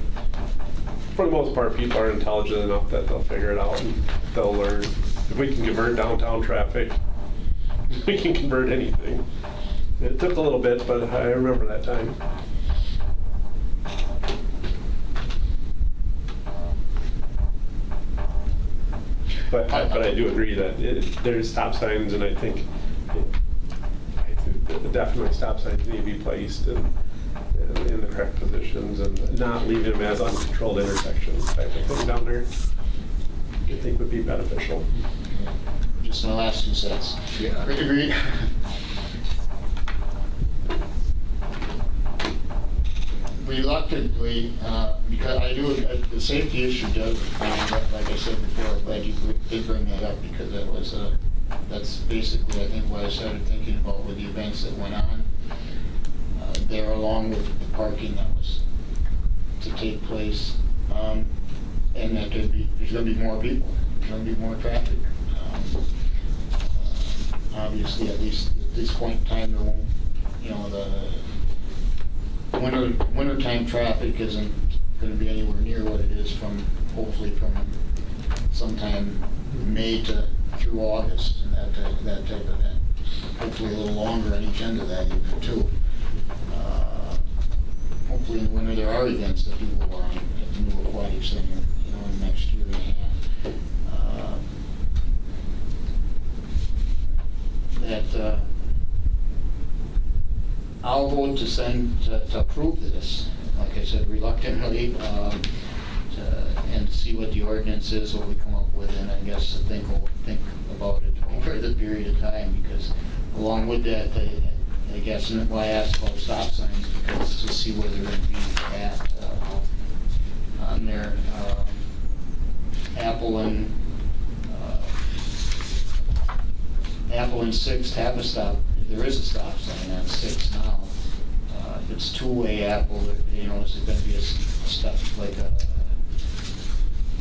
for the most part, people are intelligent enough that they'll figure it out and they'll learn. If we can convert downtown traffic, we can convert anything. It took a little bit, but I remember that time. But I do agree that there's stop signs, and I think definitely stop signs need to be placed in the correct positions and not leaving them as uncontrolled intersections type of thing down there. I think would be beneficial. Just my last 2 cents. Yeah. Agreed. Reluctantly, because I do, the safety issue does, like I said before, I'm glad you did bring that up, because that was that's basically, I think, what I started thinking about with the events that went on there, along with the parking that was to take place, and that there's going to be more people, there's going to be more traffic. Obviously, at least at this point in time, there won't, the wintertime traffic isn't going to be anywhere near what it is hopefully from sometime May through August, and that type of event. Hopefully a little longer on each end of that even too. Hopefully in the winter there are events that people will want at the new aquatic center, in the next year and a half. I'll vote to approve this, like I said, reluctantly, and to see what the ordinance is, what we come up with, and I guess to think about it over the period of time, because along with that, I guess, and why I asked about stop signs, because to see where they're going to be at on there. Apple and 6th have a stop. There is a stop sign on 6 now. If it's two-way Apple, is it going to be a stop,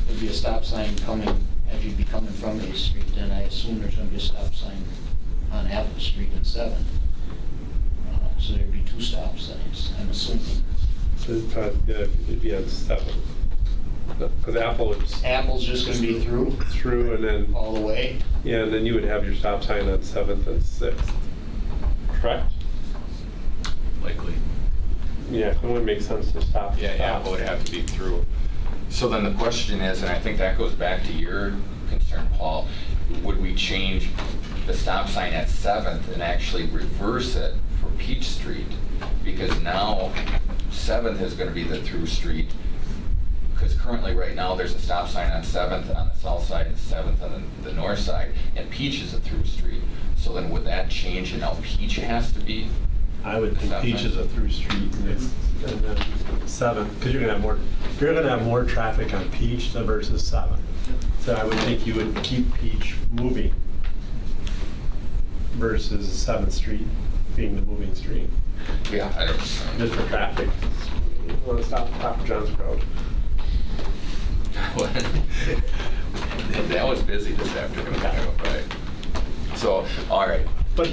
there'd be a stop sign coming as you'd be coming from 8th Street, then I assume there's going to be a stop sign on Apple Street in 7th. So there'd be 2 stop signs, I'm assuming. So it'd be on 7th. Because Apple's just going to be through, and then all the way. Yeah, and then you would have your stop sign on 7th and 6th. Correct? Likely. Yeah, it wouldn't make sense to stop. Yeah, Apple would have to be through. So then the question is, and I think that goes back to your concern, Paul, would we change the stop sign at 7th and actually reverse it for Peach Street? Because now 7th is going to be the through street. Because currently, right now, there's a stop sign on 7th on the south side and 7th on the north side, and Peach is a through street. So then would that change, and now Peach has to be? I would think Peach is a through street, and then 7th, because you're gonna have more traffic on Peach versus 7th. So I would think you would keep Peach moving versus 7th Street being the moving street. Yeah, I don't know. Just for traffic. You want to stop Papa John's crowd. That was busy this afternoon, right? So, all right. But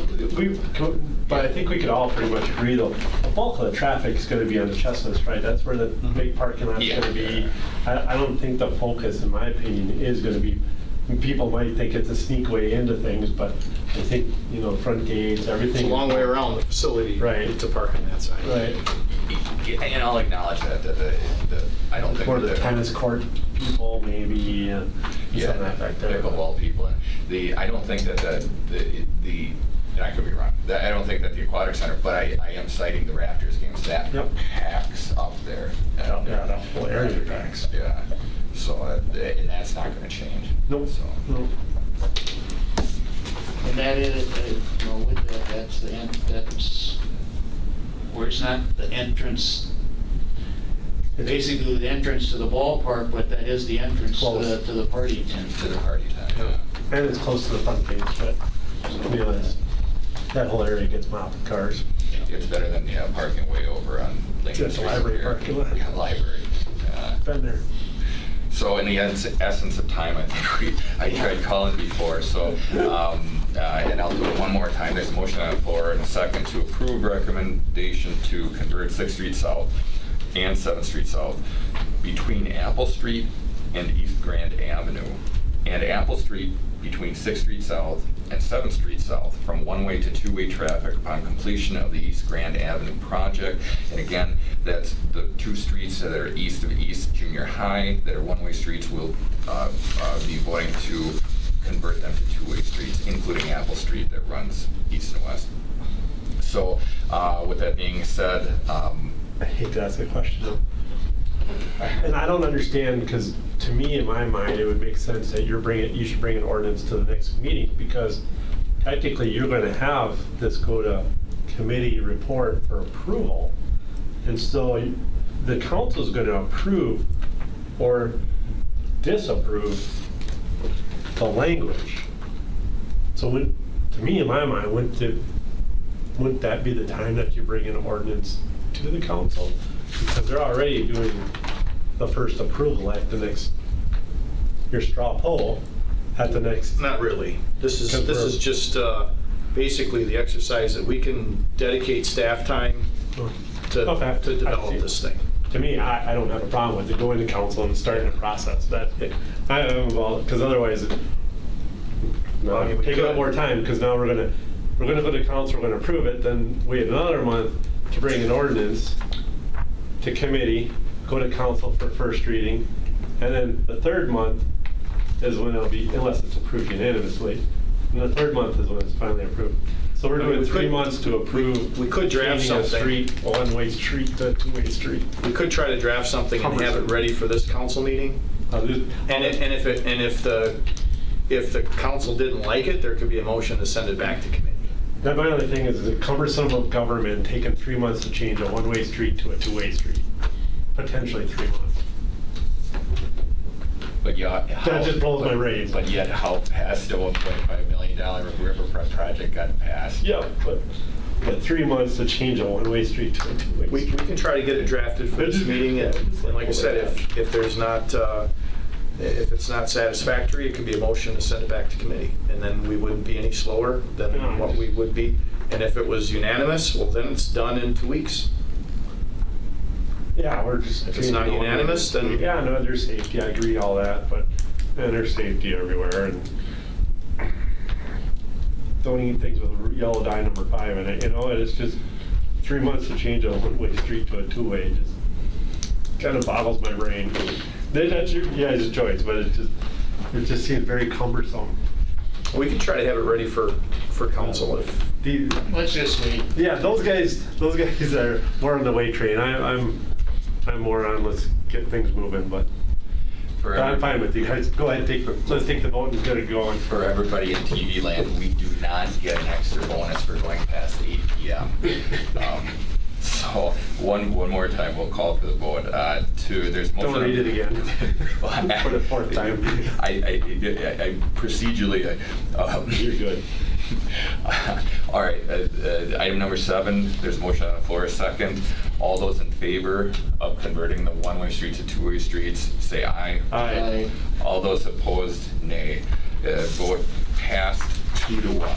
I think we could all pretty much agree, though, the bulk of the traffic is going to be on the Chestnuts, right? That's where the big parking lot's going to be. I don't think the focus, in my opinion, is going to be, people might think it's a sneak way into things, but I think, front gates, everything. It's a long way around the facility to park on that side. Right. And I'll acknowledge that I don't think. Or the tennis court people, maybe, something like that. Pickleball people. I don't think that and I could be wrong, I don't think that the aquatic center, but I am citing the Raptors games. That packs up there. The whole area packs. Yeah. So, and that's not going to change. Nope. So. Nope. And that is, with that, that's where it's not the entrance, basically the entrance to the ballpark, but that is the entrance to the party tent. To the party tent, yeah. And it's close to the front gates, but to be honest, that whole area gets mopped with cars. It's better than parking way over on Lincoln Street. Just a library parking lot. Yeah, library. Been there. So in the essence of time, I think I tried calling before, so, and I'll do it one more time. There's a motion on the floor and a second to approve recommendation to convert 6th Street South and 7th Street South between Apple Street and East Grand Avenue, and Apple Street between 6th Street South and 7th Street South from one-way to two-way traffic upon completion of the East Grand Avenue project. And again, that's the 2 streets that are east of East Junior High that are one-way streets. We'll be voting to convert them to two-way streets, including Apple Street that runs east and west. So with that being said, I hate to ask a question. And I don't understand, because to me, in my mind, it would make sense that you should bring an ordinance to the next meeting, because technically you're going to have this go to committee report for approval. And so the council is going to approve or disapprove the language. So to me, in my mind, wouldn't that be the time that you bring an ordinance to the council? Because they're already doing the first approval at the next, your straw poll at the next. Not really. This is just basically the exercise that we can dedicate staff time to develop this thing. To me, I don't have a problem with it going to council and starting a process. I am involved, because otherwise, take up more time, because now we're gonna go to council, we're gonna approve it, then wait another month to bring an ordinance to committee, go to council for first reading, and then the 3rd month is when it'll be, unless it's approved unanimously, and the 3rd month is when it's finally approved. So we're doing 3 months to approve. We could draft something. A one-way street to a two-way street. We could try to draft something and have it ready for this council meeting. If the council didn't like it, there could be a motion to send it back to committee. Now, my other thing is the cumbersome of government taking 3 months to change a one-way street to a two-way street. Potentially 3 months. but yeah, That just blows my brain. But yet how past the $1.5 million riverfront project got passed. Yeah, but 3 months to change a one-way street to a two-way We street. can try to get it drafted for this meeting, and like I said, if there's not, if it's not satisfactory, it could be a motion to send it back to committee, and then we wouldn't be any slower than what we would be. And if it was unanimous, well, then it's done in 2 weeks. Yeah, we're just. If it's not unanimous, then. Yeah, no, there's safety, I agree all that, but there's safety everywhere, and don't eat things with yellow dye number 5 in it, and it's just 3 months to change a one-way street to a two-way, just kind of boggles my brain. That's your guys' choice, but it just seems very cumbersome. We can try to have it ready for council if. Let's just wait. Yeah, those guys are more on the weight train. I'm more on let's get things moving, but I'm fine with you guys. Go ahead, let's take the vote and get it going. For everybody in TV land, we do not get an extra bonus for going past 8 p.m. So one more time, we'll call for the vote. There's motion. Don't read it again for the 4th time. I procedurally. You're good. All right, item number 7, there's a motion on the floor, a second. All those in favor of converting the one-way streets to two-way streets, say aye. Aye. All those opposed, nay. Vote passed 2-1.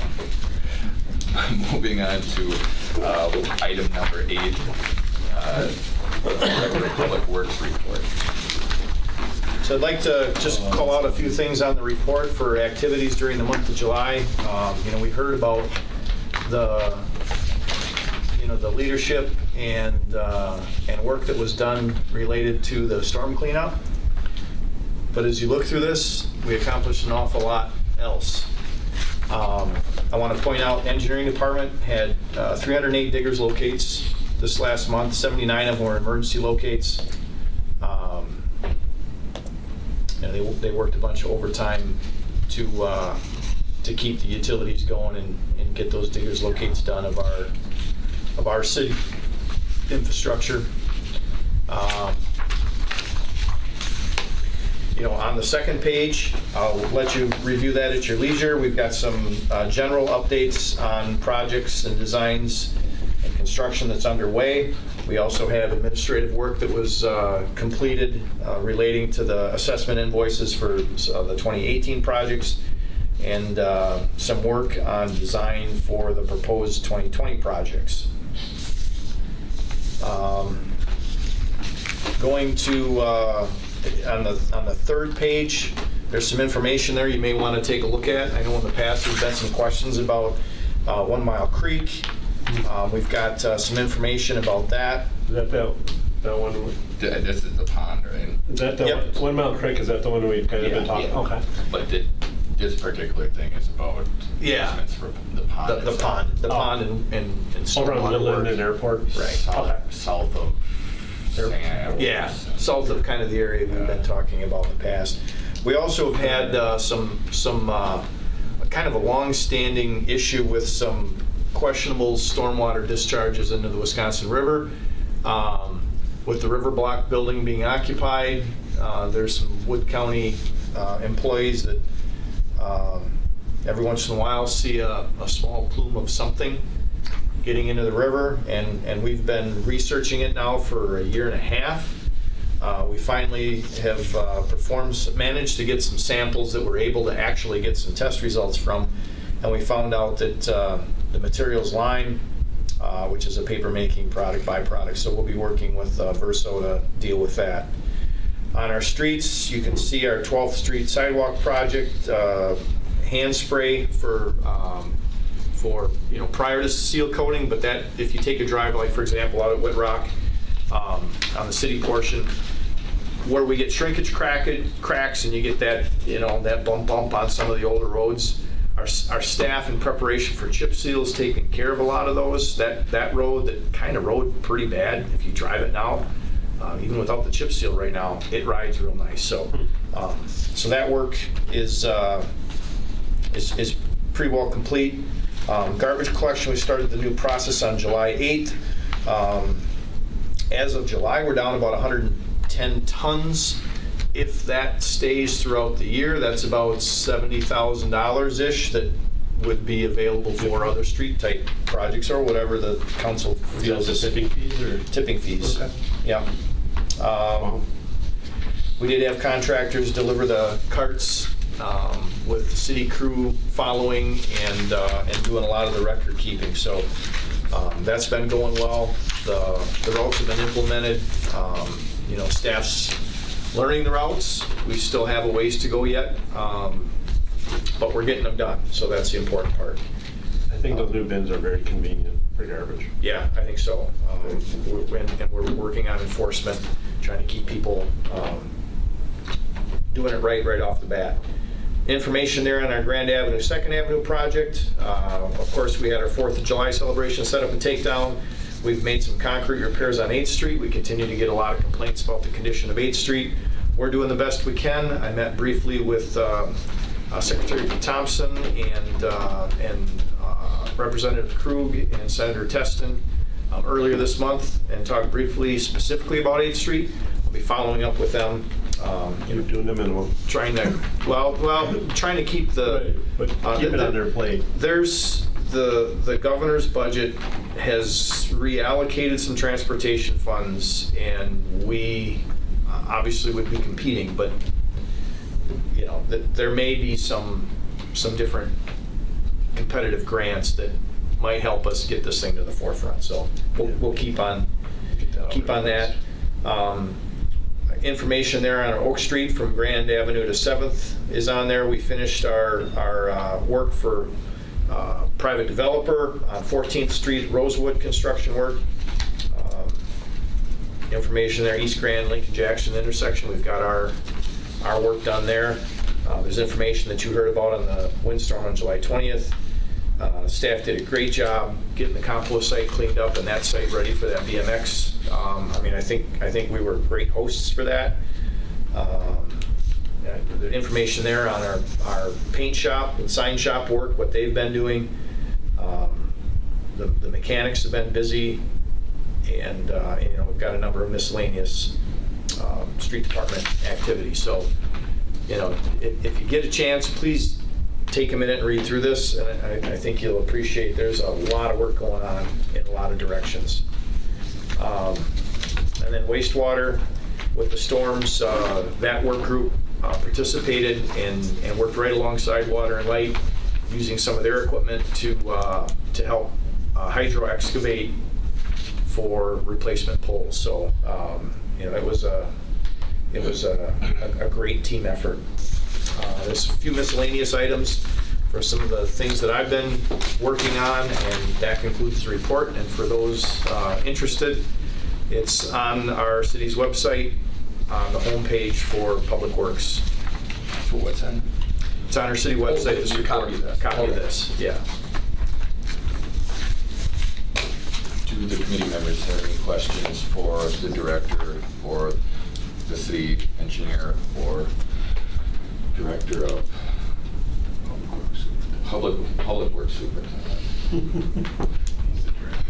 Moving on to item number 8, Public Works report. So I'd like to just call out a few things on the report for activities during the month of July. We heard about the leadership and work that was done related to the storm cleanup. But as you look through this, we accomplished an awful lot else. I want to point out, engineering department had 308 diggers locates this last month. 79 of them were emergency locates. They worked a bunch of overtime to keep the utilities going and get those diggers locates done of our city infrastructure. On the second page, I'll let you review that at your leisure. We've got some general updates on projects and designs and construction that's underway. We also have administrative work that was completed relating to the assessment invoices for the 2018 projects, and some work on design for the proposed 2020 projects. Going to, on the third page, there's some information there you may want to take a look at. I know in the past there's been some questions about 1 Mile Creek. We've got some information about that. Is that that one? This is the pond, right? Is that the Yep. 1 Mile Creek? Is that the one we've kind of been talking? Okay. But this particular thing is about assessments for the pond. The pond and Over on stormwater Midland work. and Airport? Right. Okay. South of San. Yeah, south of kind of the area we've been talking about in the past. We also have had some kind of a long-standing issue with some questionable stormwater discharges into the Wisconsin River. With the River Block building being occupied, there's some Wood County employees that every once in a while see a small plume of something getting into the river, and we've been researching it now for a year and a half. We finally have managed to get some samples that we're able to actually get some test results from, and we found out that the material's lime, which is a paper-making byproduct, so we'll be working with Verso to deal with that. On our streets, you can see our 12th Street sidewalk project, hand spray for prior to seal coating, but that, if you take a drive, like for example out at Whitrock, on the city portion, where we get shrinkage cracks and you get that, that bump on some of the older roads, our staff in preparation for chip seals taking care of a lot of those. That road, that kind of rode pretty bad if you drive it now, even without the chip seal right now, it rides real nice. So that work is pretty well complete. Garbage collection, we started the new process on July 8th. As of July, we're down about 110 tons. If that stays throughout the year, that's about $70,000-ish that would be available for other street-type projects or whatever the council feels is tipping fees or tipping fees. Okay. Yeah. We did have contractors deliver the carts with the city crew following and doing a lot of the record keeping. So that's been going well. The routes have been implemented. Staff's learning the routes. We still have a ways to go yet, but we're getting them done. So that's the important part. I think those new bins are very convenient for garbage. Yeah, I think so. And we're working on enforcement, trying to keep people doing it right off the bat. Information there on our Grand Avenue, 2nd Avenue project. Of course, we had our 4th of July celebration set up and takedown. We've made some concrete repairs on 8th Street. We continue to get a lot of complaints about the condition of 8th Street. We're doing the best we can. I met briefly with Secretary Thompson and Representative Krug and Senator Teston earlier this month and talked briefly specifically about 8th Street. We'll be following up with them. You're doing the minimum. Trying to keep the... But keep it on their plate. There's the governor's budget has reallocated some transportation funds, and we obviously would be competing, but there may be some different competitive grants that might help us get this thing to the forefront. So we'll keep on that. Information there on Oak Street from Grand Avenue to 7th is on there. We finished our work for private developer on 14th Street, Rosewood construction work. Information there, East Grand, Lincoln Jackson intersection. We've got our work done there. There's information that you heard about on the windstorm on July 20th. Staff did a great job getting the compost site cleaned up and that site ready for that BMX. I think we were great hosts for that. The information there on our paint shop and sign shop work, what they've been doing. The mechanics have been busy, and we've got a number of miscellaneous street department activities. So, if you get a chance, please take a minute and read through this, and I think you'll appreciate there's a lot of work going on in a lot of directions. And then wastewater, with the storms, that work group participated and worked right alongside Water and Light, using some of their equipment to help hydro excavate for replacement poles. So, it was a great team effort. There's a few miscellaneous items for some of the things that I've been working on, and that concludes the report. And for those interested, it's on our city's website, on the homepage for Public Works. For what's in? It's on our city website, this report. Copy of this. Copy of Okay. this, yeah. Do the committee members have any questions for the director, or the city engineer, or director of public works superintendent? He's the director.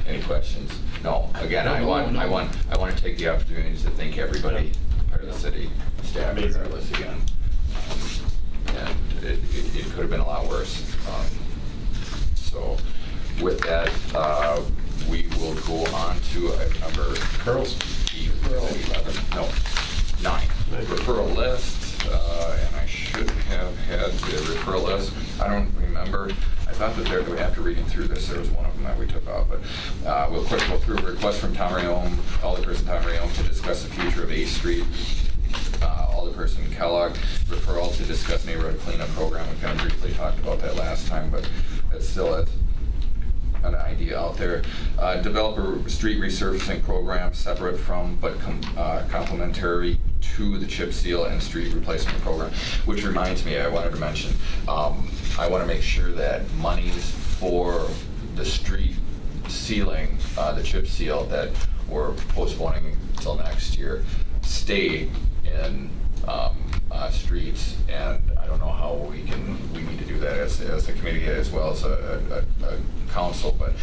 Any questions? No. Again, I want to take the opportunity to thank everybody, part of the city staff, regardless again. And it could have been a lot worse. So with that, we will go on to number Pearls. 11. No, 9. Referral list, and I should have had the referral list. I don't remember. I thought that there, after reading through this, there was one of them that we took out, but we'll quick go through. Request from Tom Rayom, Alderperson Tom Rayom, to discuss the future of 8th Street. Alderperson Kellogg, referral to discuss neighborhood cleanup program. We kind of briefly talked about that last time, but it still is an idea out there. Developer street resurfacing program, separate from but complementary to the chip seal and street replacement program. Which reminds me, I wanted to mention, I want to make sure that monies for the street sealing, the chip seal that we're postponing until next year, stay in streets, and I don't know how we need to do that as a committee as well as a council, but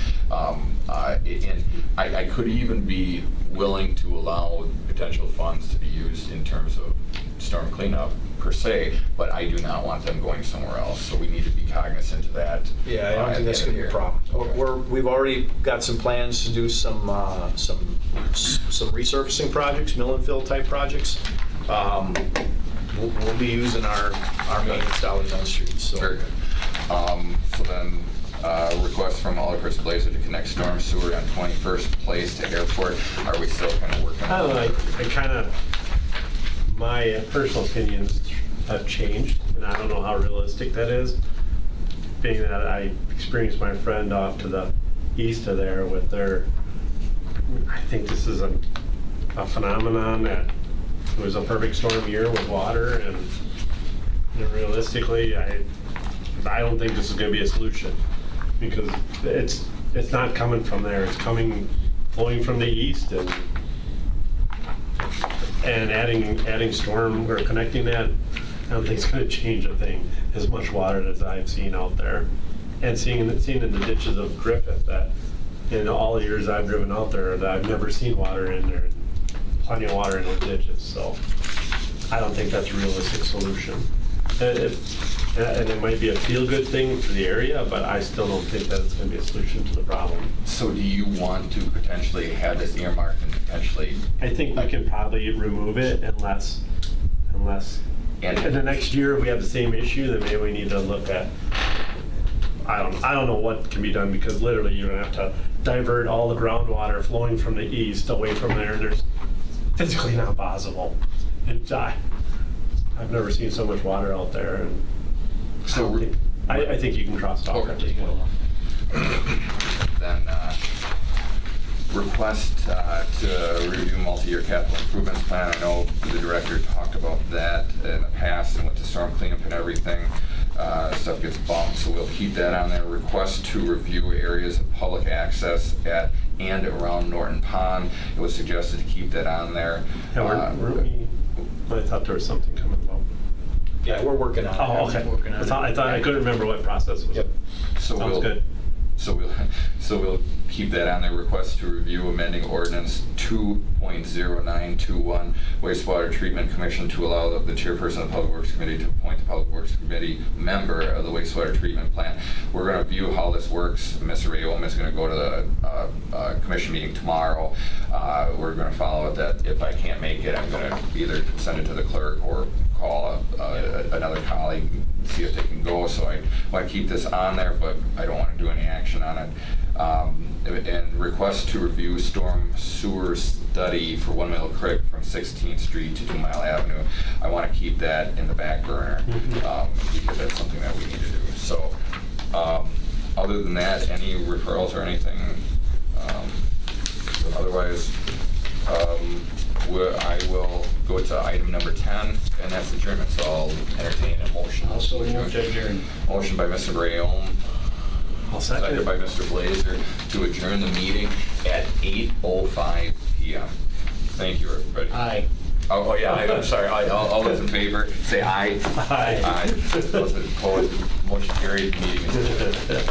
I could even be willing to allow potential funds to be used in terms of storm cleanup per se, but I do not want them going somewhere else, so we need to be cognizant of that. Yeah, I don't think that's going to be a problem. Okay. We've already got some plans to do some resurfacing projects, mill and fill type projects. We'll be using our maintenance dollars on the streets. So. Very good. So then, request from Alderperson Blazer to connect storm sewer on 21st Place to airport. Are we still kind of working I don't on know, my personal opinions have changed, and I don't know how realistic that is, being that I experienced my friend off to the east of there with I think this is a phenomenon that it was a perfect storm year with water, and realistically, I don't think this is going to be a solution, because it's not coming from there. It's flowing from the east, and adding storm or connecting that, I don't think it's going to change a thing. As much water as I've seen out there, and seeing in the ditches of Griffith, that in all the years I've driven out there, that I've never seen water in there. Plenty of water in those ditches, so I don't think that's a realistic solution. And it might be a feel-good thing for the area, but I still don't think that it's going to be a solution to the problem. So do you want to potentially have this earmarked and potentially? I think we can probably remove it unless in the next year if we have the same issue, then maybe we need to look at, I don't know what can be done, because literally you're going to have to divert all the groundwater flowing from the east away from there, and there's physically not possible. I've never seen so much water out there, and So I think you can cross it off. Okay. Then request to review multi-year capital improvements plan. I know the director talked about that in the past, and with the storm cleanup and everything, stuff gets bumped, so we'll keep that on there. Request to review areas of public access at and around Norton Pond. It was suggested to keep that on there. Yeah, I thought there was something coming about. Yeah, we're working on it. Oh, okay. Working on I thought I couldn't remember what process was. Yep. So Sounds good. So we'll keep that on there. Request to review amending ordinance 2.0921 wastewater treatment commission to allow the chairperson of the Public Works Committee to appoint the Public Works Committee member of the wastewater treatment plant. We're going to view how this works. Mr. Rayom is going to go to the commission meeting tomorrow. We're going to follow it that if I can't make it, I'm going to either send it to the clerk or call another colleague, see if they can go. So I want to keep this on there, but I don't want to do any action on it. And request to review storm sewer study for 1 Mill Creek from 16th Street to 2 Mile Avenue. I want to keep that in the back burner because that's something that we need to do. So other than that, any referrals or anything? Otherwise, I will go to item number 10, and that's adjournment. So I'll entertain a motion. Also move to adjourn. Motion by Mr. Rayom. I'll second Seconded by Mr. Blazer to adjourn the meeting at 8:05 p.m. Thank you, everybody. Aye. Oh, yeah, I'm sorry. All those in favor, say aye. Aye. Aye. Those opposed, motion carried, meeting is adjourned.